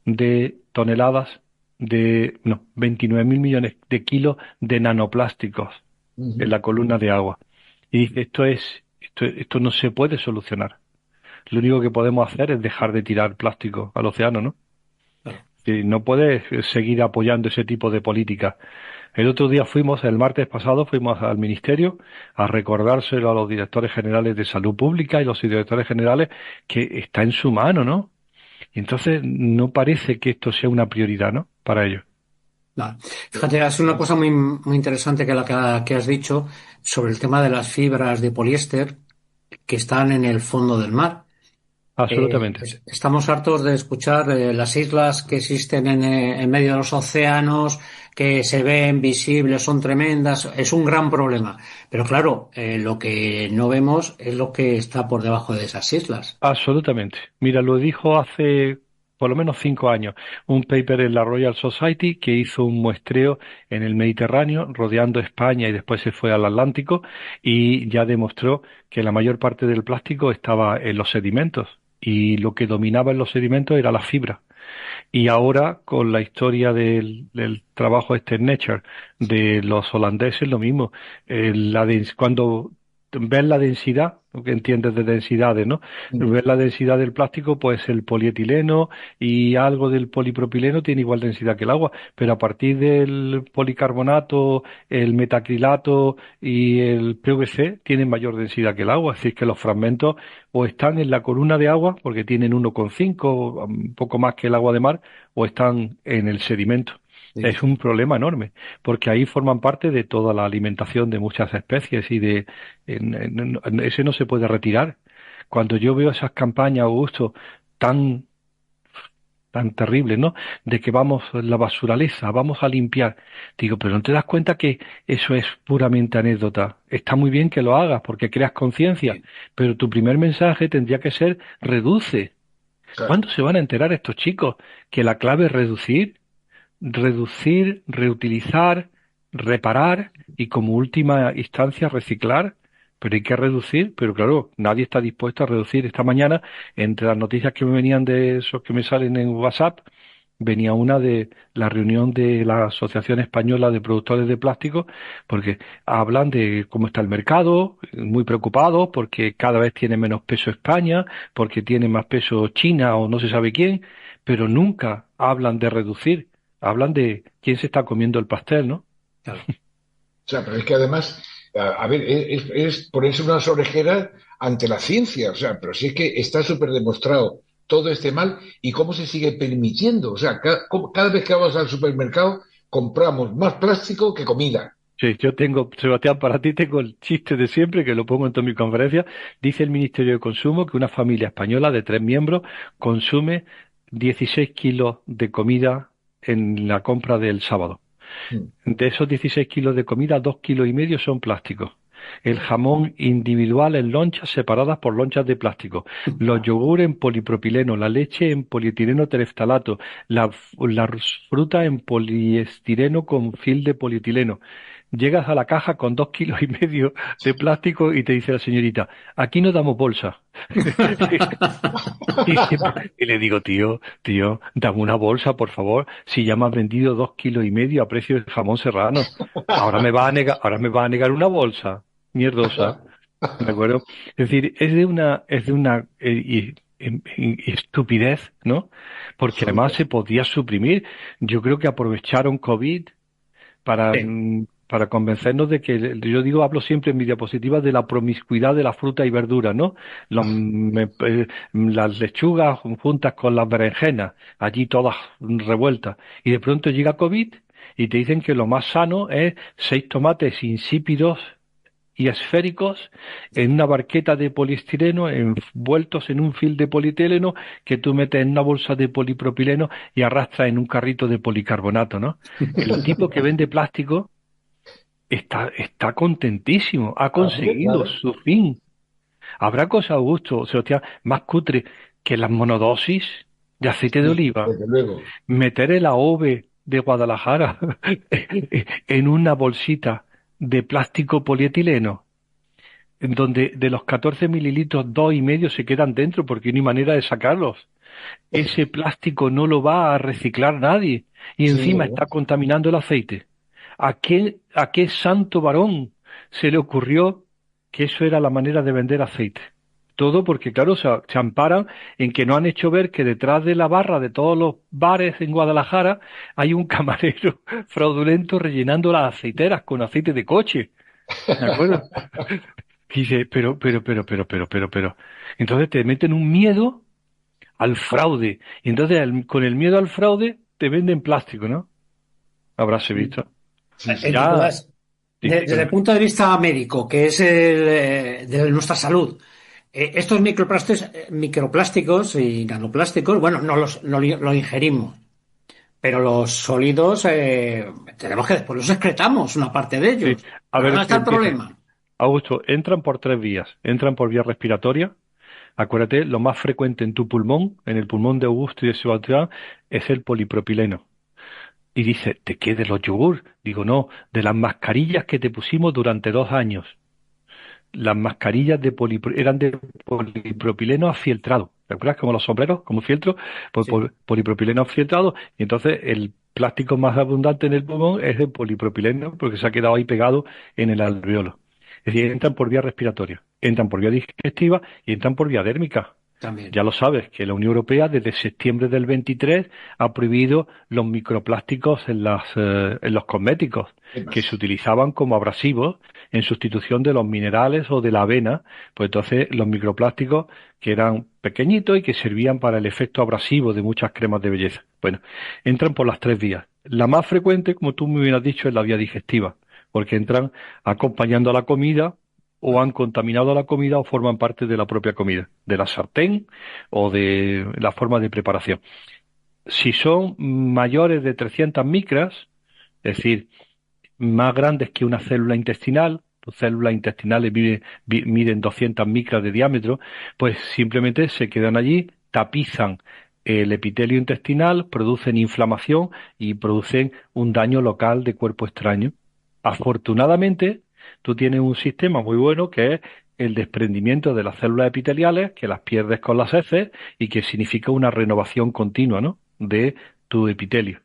de toneladas 29.000 millones de kilos de nanoplásticos en la columna de agua. Y dice, esto no se puede solucionar. Lo único que podemos hacer es dejar de tirar plástico al océano, ¿no? Claro. Y no puedes seguir apoyando ese tipo de políticas. El otro día el martes pasado, fuimos al ministerio a recordárselo a los directores generales de salud pública y los directores generales que está en su mano, ¿no? Y entonces no parece que esto sea una prioridad, ¿no? Para ellos. Claro. Fíjate, es una cosa muy interesante que has dicho sobre el tema de las fibras de poliéster que están en el fondo del mar. Absolutamente. Estamos hartos de escuchar las islas que existen en medio de los océanos, que se ven visibles, son tremendas, es un gran problema. Pero claro, lo que no vemos es lo que está por debajo de esas islas. Absolutamente. Mira, lo dijo hace por lo menos 5 años un paper en la Royal Society que hizo un muestreo en el Mediterráneo, rodeando España y después se fue al Atlántico y ya demostró que la mayor parte del plástico estaba en los sedimentos y lo que dominaba en los sedimentos era la fibra. Y ahora, con la historia del trabajo en Nature de los holandeses, lo mismo. Cuando ves la densidad, lo que entiendes de densidades, ¿no? Ves la densidad del plástico, pues el polietileno y algo del polipropileno tiene igual densidad que el agua, pero a partir del policarbonato, el metacrilato y el PVC tienen mayor densidad que el agua. Es decir, que los fragmentos o están en la columna de agua, porque tienen 1,5, un poco más que el agua de mar, o están en el sedimento. Sí. Es un problema enorme, porque ahí forman parte de toda la alimentación de muchas especies y ese no se puede retirar. Cuando yo veo esas campañas, Augusto, tan terribles, ¿no? De que vamos a la basuraleza, vamos a limpiar. Digo, pero ¿no te das cuenta que eso es puramente anécdota? Está muy bien que lo hagas porque creas conciencia, pero tu primer mensaje tendría que ser reduce. Claro. ¿Cuándo se van a enterar estos chicos que la clave es reducir, reutilizar, reparar y como última instancia reciclar? Pero hay que reducir, pero claro, nadie está dispuesto a reducir. Esta mañana, entre las noticias que me venían de esos que me salen en WhatsApp, venía una de la reunión de la Asociación Española de Productores de Plástico, porque hablan de cómo está el mercado, muy preocupados porque cada vez tiene menos peso España, porque tiene más peso China o no se sabe quién, pero nunca hablan de reducir, hablan de quién se está comiendo el pastel, ¿no? Claro. O sea, pero es que además, a ver, es ponerse unas orejeras ante la ciencia. O sea, pero si es que está súper demostrado todo este mal y cómo se sigue permitiendo. O sea, cada vez que vamos al supermercado compramos más plástico que comida. Sí, yo tengo, Sebastián, para ti tengo el chiste de siempre, que lo pongo en todas mis conferencias. Dice el Ministerio de Consumo que una familia española de 3 miembros consume 16 kilos de comida en la compra del sábado. De esos 16 kilos de comida, 2,5 kilos son plásticos. El jamón individual en lonchas separadas por lonchas de plástico. Los yogur en polipropileno, la leche en polietileno tereftalato, la fruta en poliestireno con film de polietileno. Llegas a la caja con 2,5 kilos de plástico y te dice la señorita, aquí no damos bolsa. Y le digo, tío, dame una bolsa, por favor, si ya me has vendido 2,5 kilos a precio de jamón serrano. Ahora me va a negar una bolsa, mierdosa. ¿De acuerdo? Es decir, es de una estupidez, ¿no? Porque además se podía suprimir. Yo creo que aprovecharon COVID para para convencernos de que, yo digo, hablo siempre en mi diapositiva de la promiscuidad de la fruta y verdura, ¿no? Las lechugas juntas con las berenjenas, allí todas revueltas. Y de pronto llega COVID y te dicen que lo más sano es 6 tomates insípidos y esféricos en una barqueta de poliestireno envueltos en un film de polietileno que tú metes en una bolsa de polipropileno y arrastras en un carrito de policarbonato, ¿no? El tipo que vende plástico está contentísimo, ha conseguido Claro. su fin. Habrá cosa, Augusto, o sea, hostia, más cutre que las monodosis de aceite de Sí, oliva. desde luego. Meter el AOVE de Guadalajara en una bolsita de plástico polietileno, en donde de los 14 mililitros, 2,5 se quedan dentro porque no hay manera de sacarlos. Ese plástico no lo va a reciclar nadie y Sí, encima ¿verdad? está contaminando el aceite. ¿A qué santo varón se le ocurrió que eso era la manera de vender aceite? Todo porque, claro, se amparan en que no han hecho ver que detrás de la barra de todos los bares en Guadalajara hay un camarero fraudulento rellenando las aceiteras con aceite de coche. ¿De acuerdo? Y dice, pero. Entonces te meten un miedo al fraude. Y entonces con el miedo al fraude te venden plástico, ¿no? Habrás Sí, visto. sí, sí. Ya, Nicolás, dime, desde el perdón. punto de vista médico, que es de nuestra salud, estos microplásticos y nanoplásticos, bueno, lo ingerimos, pero los sólidos tenemos que después los excretamos, una parte de Sí, ellos. a ¿Pero ver, dónde está el empieza. problema? Augusto, entran por 3 vías. Entran por vía respiratoria. Acuérdate, lo más frecuente en tu pulmón, en el pulmón de Augusto y de Sebastián, es el polipropileno. Y dice, ¿de qué? ¿De los yogur? Digo, no, de las mascarillas que te pusimos durante 2 años. Las mascarillas eran de polipropileno afieltrado. ¿Te acuerdas? Como los sombreros, como fieltro, pues Sí. polipropileno afieltrado. Y entonces el plástico más abundante en el pulmón es el polipropileno porque se ha quedado ahí pegado en el alveolo. Es decir, entran por vía respiratoria, entran por vía digestiva y entran por vía dérmica. También. Ya lo sabes, que la Unión Europea desde septiembre del 23 ha prohibido los microplásticos en los cosméticos, ¿Qué que pasa? se utilizaban como abrasivos en sustitución de los minerales o de la avena. Pues entonces los microplásticos que eran pequeñitos y que servían para el efecto abrasivo de muchas cremas de belleza. Bueno, entran por las 3 vías. La más frecuente, como tú muy bien has dicho, es la vía digestiva, porque entran acompañando a la comida o han contaminado la comida o forman parte de la propia comida, de la sartén o de la forma de preparación. Si son mayores de 300 micras, es decir, más grandes que una célula intestinal, tus células intestinales miden 200 micras de diámetro, pues simplemente se quedan allí, tapizan el epitelio intestinal, producen inflamación y producen un daño local de cuerpo extraño. Afortunadamente, tú tienes un sistema muy bueno que es el desprendimiento de las células epiteliales, que las pierdes con las heces y que significa una renovación continua, ¿no?, de tu epitelio.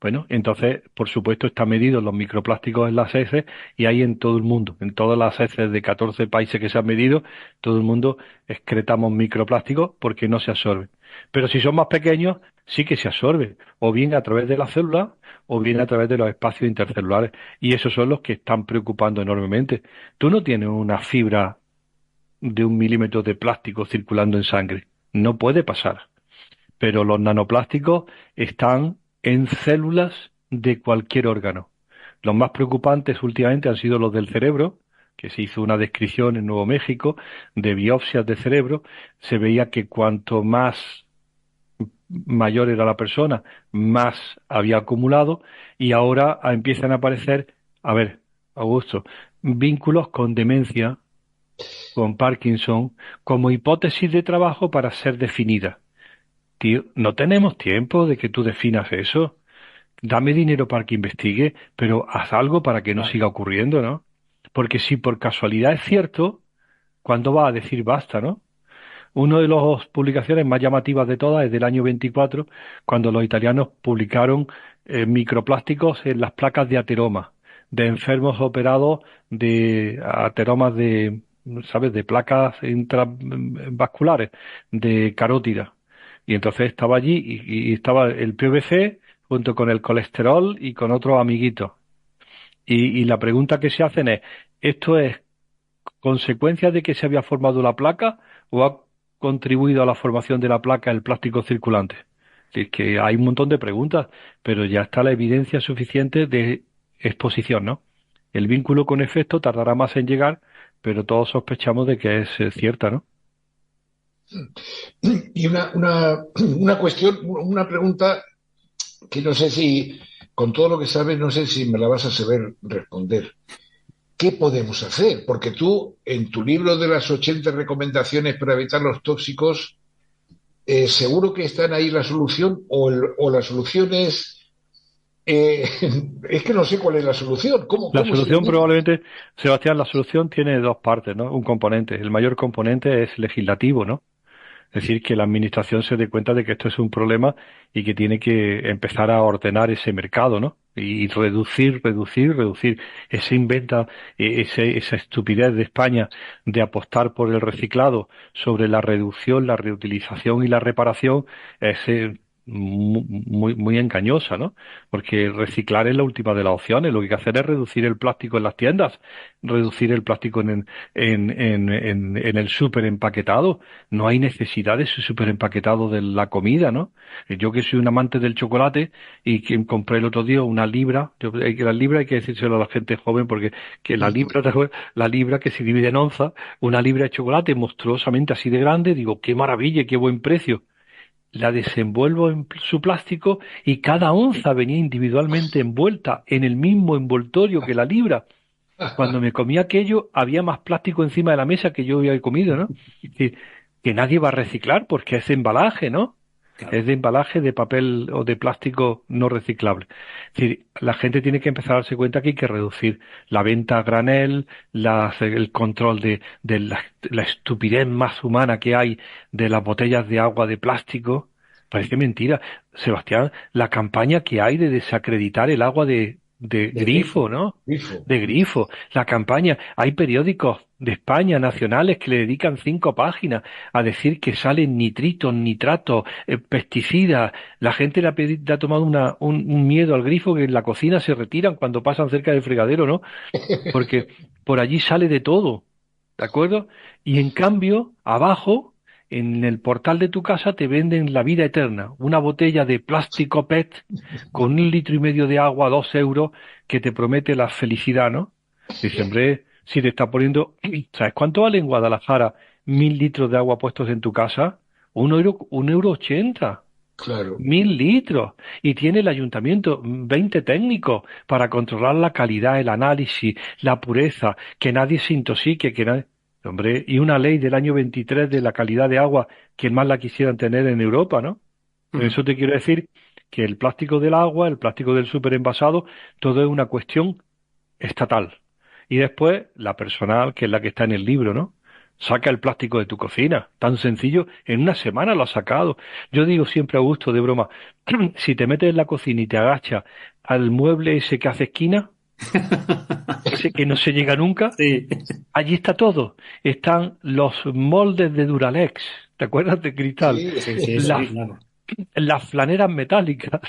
Bueno, entonces, por supuesto, están medidos los microplásticos en las heces y hay en todo el mundo, en todas las heces de 14 países que se han medido, todo el mundo excretamos microplásticos porque no se absorben. Pero si son más pequeños, sí que se absorben, o bien a través de las células o bien a través de los espacios intercelulares. Y esos son los que están preocupando enormemente. Tú no tienes una fibra de 1 milímetro de plástico circulando en sangre. No puede pasar. Pero los nanoplásticos están en células de cualquier órgano. Los más preocupantes últimamente han sido los del cerebro, que se hizo una descripción en Nuevo México de biopsias de cerebro. Se veía que cuanto más mayor era la persona, más había acumulado y ahora empiezan a aparecer, a ver, Augusto, vínculos con demencia, con Parkinson, como hipótesis de trabajo para ser definida. Tío, no tenemos tiempo de que tú definas eso. Dame dinero para que investigue, pero haz algo para que no Claro. siga ocurriendo, ¿no? Porque si por casualidad es cierto, ¿cuándo va a decir basta, no? Una de las publicaciones más llamativas de todas es del año 24, cuando los italianos publicaron microplásticos en las placas de ateroma, de enfermos operados de ateromas de, ¿sabes?, de placas intravasculares, de carótida. Y entonces estaba allí y estaba el PVC junto con el colesterol y con otros amiguitos. Y la pregunta que se hacen es, ¿esto es consecuencia de que se había formado la placa o ha contribuido a la formación de la placa el plástico circulante? Es decir, que hay un montón de preguntas, pero ya está la evidencia suficiente de exposición, ¿no? El vínculo con efecto tardará más en llegar, pero todos sospechamos de que es cierta, ¿no? Y una cuestión, una pregunta que no sé si, con todo lo que sabes, no sé si me la vas a saber responder. ¿Qué podemos hacer? Porque tú, en tu libro de las 80 recomendaciones para evitar los tóxicos, seguro que están ahí la solución, o la solución eh, es que no sé cuál es la solución. La ¿Cómo se solución elimina? probablemente, Sebastián, la solución tiene dos partes, ¿no? Un componente. El mayor componente es legislativo, ¿no? Es decir, que la administración se dé cuenta de que esto es un problema y que tiene que empezar a ordenar ese mercado, ¿no? Y reducir. Ese inventa, esa estupidez de España de apostar por el reciclado sobre la reducción, la reutilización y la reparación es muy engañosa, ¿no? Porque reciclar es la última de las opciones. Lo que hay que hacer es reducir el plástico en las tiendas, reducir el plástico en el súper empaquetado. No hay necesidad de ese súper empaquetado de la comida, ¿no? Yo que soy un amante del chocolate y que compré el otro día una libra, la libra hay que decírselo a la gente joven porque que la libra, ¿te acuerdas? La libra que se divide en onzas, una libra de chocolate monstruosamente así de grande, digo, qué maravilla, qué buen precio. La desenvuelvo en su plástico y cada onza venía individualmente envuelta en el mismo envoltorio que la libra. Cuando me comí aquello, había más plástico encima de la mesa que yo había comido, ¿no? Es decir, que nadie va a reciclar porque es de embalaje, ¿no? Es Claro. de embalaje de papel o de plástico no reciclable. Es decir, la gente tiene que empezar a darse cuenta que hay que reducir la venta a granel, el control de la estupidez más humana que hay de las botellas de agua de plástico. Parece mentira. Sebastián, la campaña que hay de desacreditar el agua de De grifo, grifo, ¿no? grifo. De grifo, la campaña. Hay periódicos de España nacionales que le dedican 5 páginas a decir que salen nitritos, nitratos, pesticidas. La gente le ha tomado un miedo al grifo que en la cocina se retiran cuando pasan cerca del fregadero, ¿no? Porque por allí sale de todo, ¿de acuerdo? Y en cambio, abajo, en el portal de tu casa, te venden la vida eterna, una botella de plástico PET con 1,5 litros de agua, 2 euros, que te promete la felicidad, ¿no? Dice, hombre, si te está poniendo, ¿sabes cuánto vale en Guadalajara 1.000 litros de agua puestos en tu casa? 1 euro 80. Claro. 1.000 litros. Y tiene el ayuntamiento 20 técnicos para controlar la calidad, el análisis, la pureza, que nadie se intoxique, que nadie... Hombre, y una ley del año 23 de la calidad de agua, que más la quisieran tener en Europa, ¿no? Con Ujú. eso te quiero decir que el plástico del agua, el plástico del superenvasado, todo es una cuestión estatal. Y después, la personal, que es la que está en el libro, ¿no? Saca el plástico de tu cocina. Tan sencillo, en una semana lo ha sacado. Yo digo siempre a gusto, de broma, si te metes en la cocina y te agachas al mueble ese que hace esquina, ese que no se llega nunca, Sí. allí está todo. Están los moldes de Duralex, ¿te acuerdas de cristal? Sí, Sí, sí, Las sí, claro. las flaneras metálicas.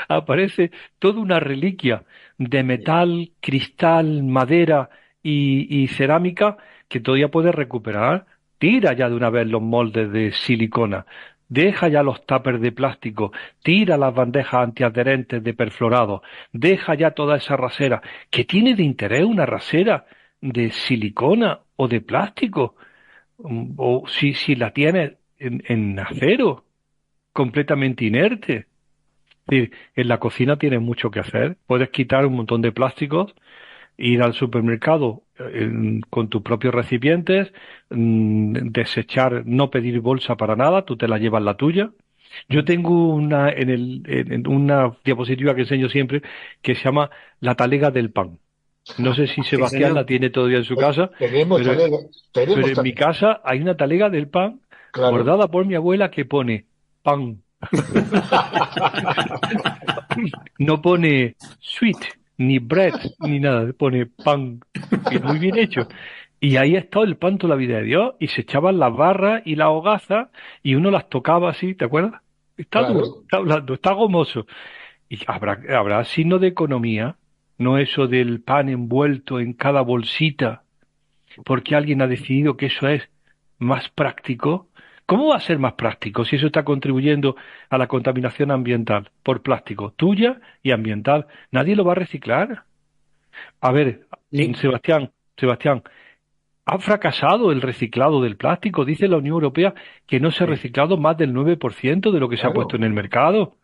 Aparece toda una reliquia de metal, cristal, madera y cerámica que todavía puedes recuperar. Tira ya de una vez los moldes de silicona. Deja ya los tuppers de plástico. Tira las bandejas antiadherentes de perfluorado. Deja ya toda esa rasera. ¿Qué tiene de interés una rasera de silicona o de plástico? O si la tienes en acero completamente inerte. Es decir, en la cocina tienes mucho que hacer. Puedes quitar un montón de plásticos, ir al supermercado con tus propios recipientes, desechar, no pedir bolsa para nada, tú te la llevas la tuya. Yo tengo en una diapositiva que enseño siempre que se llama la talega del pan. No sé si Sí, Sebastián señor. la tiene todavía en su Pues casa, tenemos pero, talega, pero tenemos en mi talega. casa hay una talega del pan Claro. bordada por mi abuela que pone pan. No pone sweet, ni bread, ni nada, pone pan. Y muy bien hecho. Y ahí ha estado el pan toda la vida de Dios, y se echaban las barras y las hogazas, y uno las tocaba así, ¿te acuerdas? Está duro, Claro. está blando, está gomoso. Y habrá signo de economía, no eso del pan envuelto en cada bolsita, porque alguien ha decidido que eso es más práctico. ¿Cómo va a ser más práctico si eso está contribuyendo a la contaminación ambiental por plástico, tuya y ambiental? Nadie lo va a reciclar. A ver, Sí. Sebastián, ha fracasado el reciclado del plástico. Dice la Unión Europea que no se ha reciclado más del 9% de lo que se ha Claro. puesto en el mercado.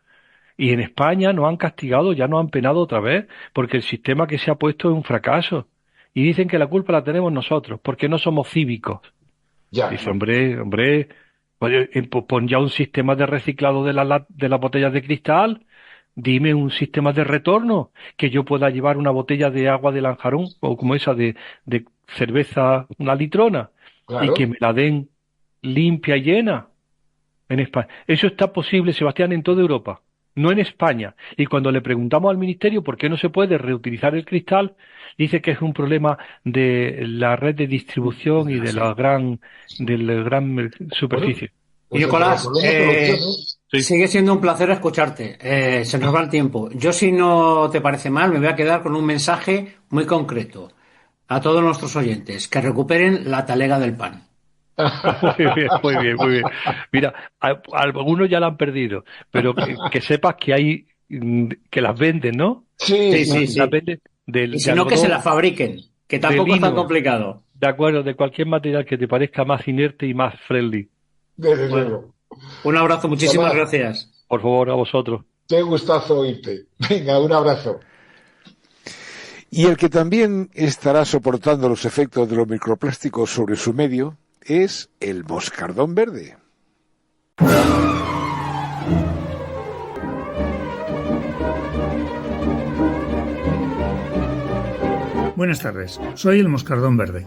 Y en España nos han castigado, ya nos han penado otra vez, porque el sistema que se ha puesto es un fracaso. Y dicen que la culpa la tenemos nosotros, porque no somos cívicos. Ya. Dice, hombre, pues, pon ya un sistema de reciclado de las botellas de cristal. Dime un sistema de retorno, que yo pueda llevar una botella de agua de Lanjarón, o como esa de cerveza, una litrona, y Claro. que me la den limpia y llena en España. Eso está posible, Sebastián, en toda Europa, no en España. Y cuando le preguntamos al Ministerio por qué no se puede reutilizar el cristal, dice que es un problema de la red de distribución y de la gran superficie. Y Nicolás, Sí. sigue siendo un placer escucharte. Se nos va el tiempo. Yo, si no te parece mal, me voy a quedar con un mensaje muy concreto a todos nuestros oyentes, que recuperen la talega del pan. Muy bien, muy bien. Mira, algunos ya la han perdido, pero que sepas que hay, que las venden, ¿no? Sí, Sí. Las venden Y si no, que se la fabriquen, que tampoco es tan lino. complicado. De acuerdo, de cualquier material que te parezca más inerte y más friendly. desde Bueno. luego. Un abrazo, muchísimas Tomás. gracias. Por favor, a vosotros. Qué gustazo oírte. Venga, un abrazo. Y el que también estará soportando los efectos de los microplásticos sobre su medio es el moscardón verde. Buenas tardes, soy el moscardón verde.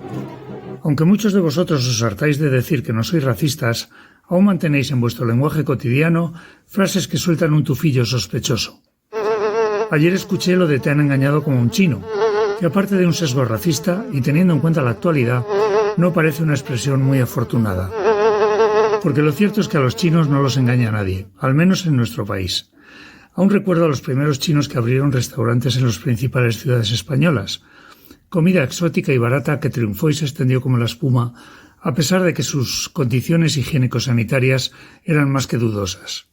Aunque muchos de vosotros os hartáis de decir que no sois racistas, aún mantenéis en vuestro lenguaje cotidiano frases que sueltan un tufillo sospechoso. Ayer escuché lo de te han engañado como un chino, que aparte de un sesgo racista y teniendo en cuenta la actualidad, no parece una expresión muy afortunada. Porque lo cierto es que a los chinos no los engaña nadie, al menos en nuestro país. Aún recuerdo a los primeros chinos que abrieron restaurantes en las principales ciudades españolas. Comida exótica y barata que triunfó y se extendió como la espuma, a pesar de que sus condiciones higiénico-sanitarias eran más que dudosas.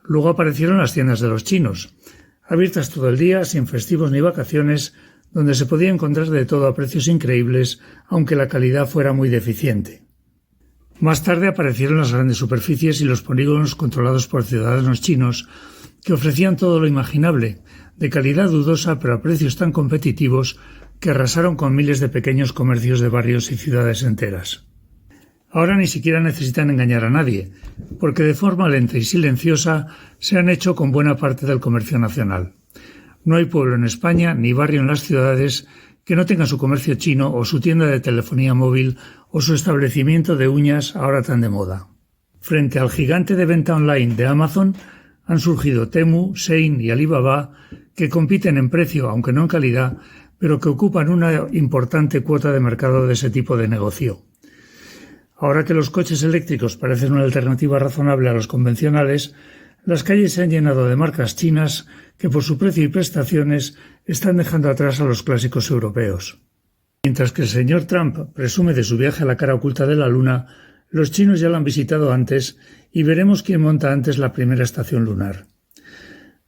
Luego aparecieron las tiendas de los chinos, abiertas todo el día, sin festivos ni vacaciones, donde se podía encontrar de todo a precios increíbles, aunque la calidad fuera muy deficiente. Más tarde aparecieron las grandes superficies y los polígonos controlados por ciudadanos chinos, que ofrecían todo lo imaginable, de calidad dudosa pero a precios tan competitivos que arrasaron con miles de pequeños comercios de barrios y ciudades enteras. Ahora ni siquiera necesitan engañar a nadie, porque de forma lenta y silenciosa se han hecho con buena parte del comercio nacional. No hay pueblo en España ni barrio en las ciudades que no tenga su comercio chino o su tienda de telefonía móvil o su establecimiento de uñas ahora tan de moda. Frente al gigante de venta online de Amazon han surgido Temu, Shein y Alibaba, que compiten en precio, aunque no en calidad, pero que ocupan una importante cuota de mercado de ese tipo de negocio. Ahora que los coches eléctricos parecen una alternativa razonable a los convencionales, las calles se han llenado de marcas chinas que por su precio y prestaciones están dejando atrás a los clásicos europeos. Mientras que el señor Trump presume de su viaje a la cara oculta de la Luna, los chinos ya la han visitado antes y veremos quién monta antes la primera estación lunar.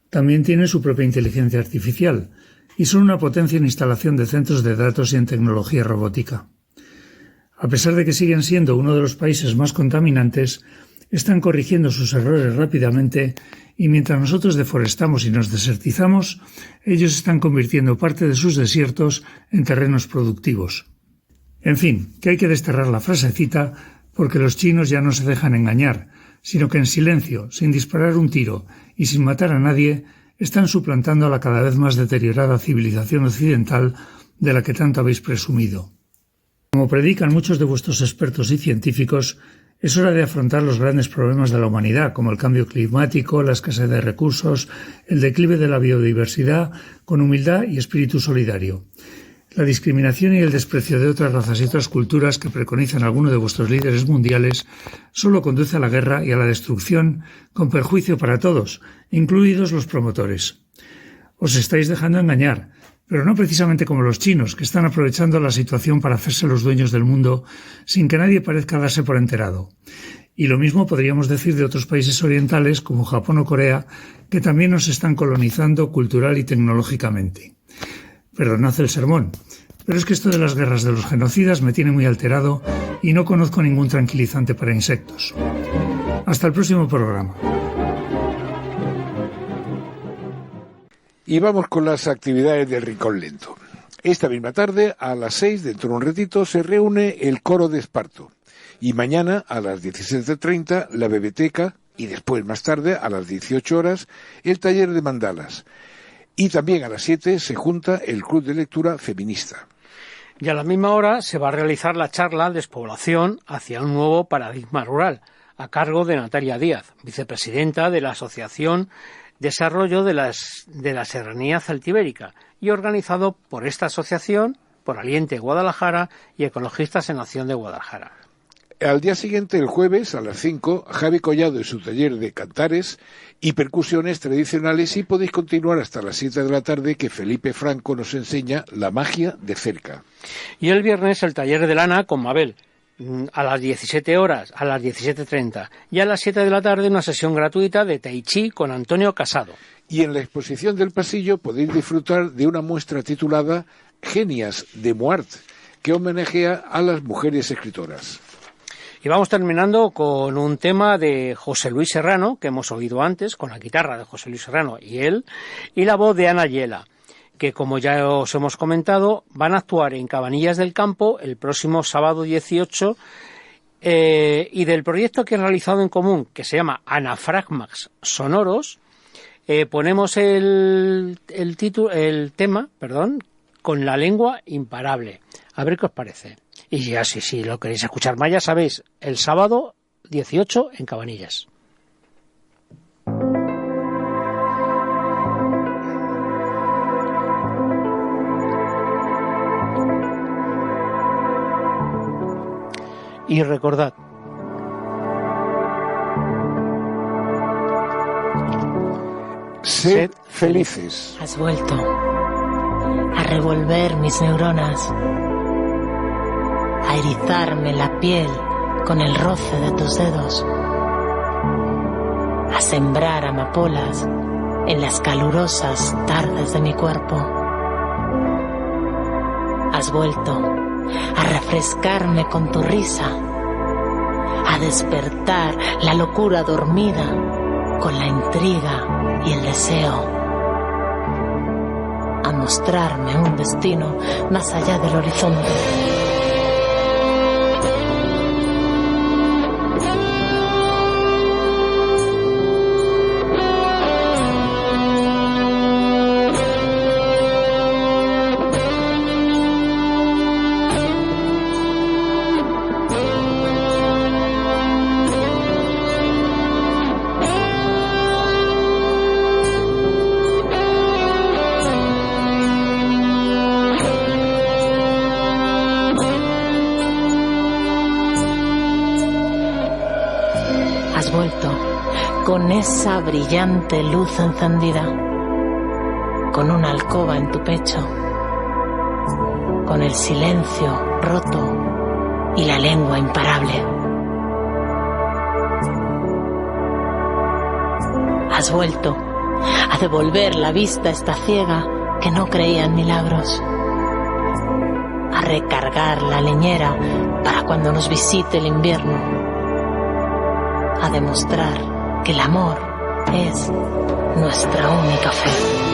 También tienen su propia inteligencia artificial y son una potencia en instalación de centros de datos y en tecnología robótica. A pesar de que siguen siendo uno de los países más contaminantes, están corrigiendo sus errores rápidamente y mientras nosotros deforestamos y nos desertizamos, ellos están convirtiendo parte de sus desiertos en terrenos productivos. En fin, que hay que desterrar la frasecita porque los chinos ya no se dejan engañar, sino que en silencio, sin disparar un tiro y sin matar a nadie, están suplantando a la cada vez más deteriorada civilización occidental de la que tanto habéis presumido. Como predican muchos de vuestros expertos y científicos, es hora de afrontar los grandes problemas de la humanidad, como el cambio climático, la escasez de recursos, el declive de la biodiversidad, con humildad y espíritu solidario. La discriminación y el desprecio de otras razas y otras culturas que preconizan algunos de vuestros líderes mundiales solo conduce a la guerra y a la destrucción, con perjuicio para todos, incluidos los promotores. Os estáis dejando engañar, pero no precisamente como los chinos, que están aprovechando la situación para hacerse los dueños del mundo sin que nadie parezca darse por enterado. Y lo mismo podríamos decir de otros países orientales como Japón o Corea, que también nos están colonizando cultural y tecnológicamente. Perdonad el sermón, pero es que esto de las guerras de los genocidas me tiene muy alterado y no conozco ningún tranquilizante para insectos. Hasta el próximo programa. Y vamos con las actividades del Rincón Lento. Esta misma tarde, a las 6, dentro de un ratito, se reúne el Coro de Esparto. Y mañana, a las 17:30, la Bebeteca, y después, más tarde, a las 18 horas, el taller de mandalas. Y también a las 7 se junta el Club de Lectura Feminista. Y a la misma hora se va a realizar la charla Despoblación hacia un nuevo paradigma rural, a cargo de Natalia Díaz, vicepresidenta de la Asociación Desarrollo de la Serranía Celtibérica, y organizado por esta asociación, por Aliente Guadalajara y Ecologistas en Acción de Guadalajara. Al día siguiente, el jueves, a las 5, Javi Collado en su taller de cantares y percusiones tradicionales, y podéis continuar hasta las 7 de la tarde, que Felipe Franco nos enseña la magia de cerca. Y el viernes, el taller de lana con Mabel, a las 17 horas, a las 17:30, y a las 7 de la tarde una sesión gratuita de Tai Chi con Antonio Casado. Y en la exposición del pasillo podéis disfrutar de una muestra titulada Genias de Moart, que homenajea a las mujeres escritoras. Y vamos terminando con un tema de José Luis Serrano, que hemos oído antes, con la guitarra de José Luis Serrano y él, y la voz de Ana Yela, que, como ya os hemos comentado, van a actuar en Cabanillas del Campo el próximo sábado 18, y del proyecto que han realizado en común, que se llama Anafragmas Sonoros, ponemos el tema, con la lengua imparable. A ver qué os parece. Y ya, si lo queréis escuchar más, ya sabéis, el sábado 18 en Cabanillas. Y recordad, sed felices. Has vuelto a revolver mis neuronas, a erizarme la piel con el roce de tus dedos, a sembrar amapolas en las calurosas tardes de mi cuerpo. Has vuelto a refrescarme con tu risa, a despertar la locura dormida con la intriga y el deseo, a mostrarme un destino más allá del horizonte. Con esa brillante luz encendida, con una alcoba en tu pecho, con el silencio roto y la lengua imparable. Has vuelto a devolver la vista a esta ciega que no creía en milagros, a recargar la leñera para cuando nos visite el invierno, a demostrar que el amor es nuestra única fe.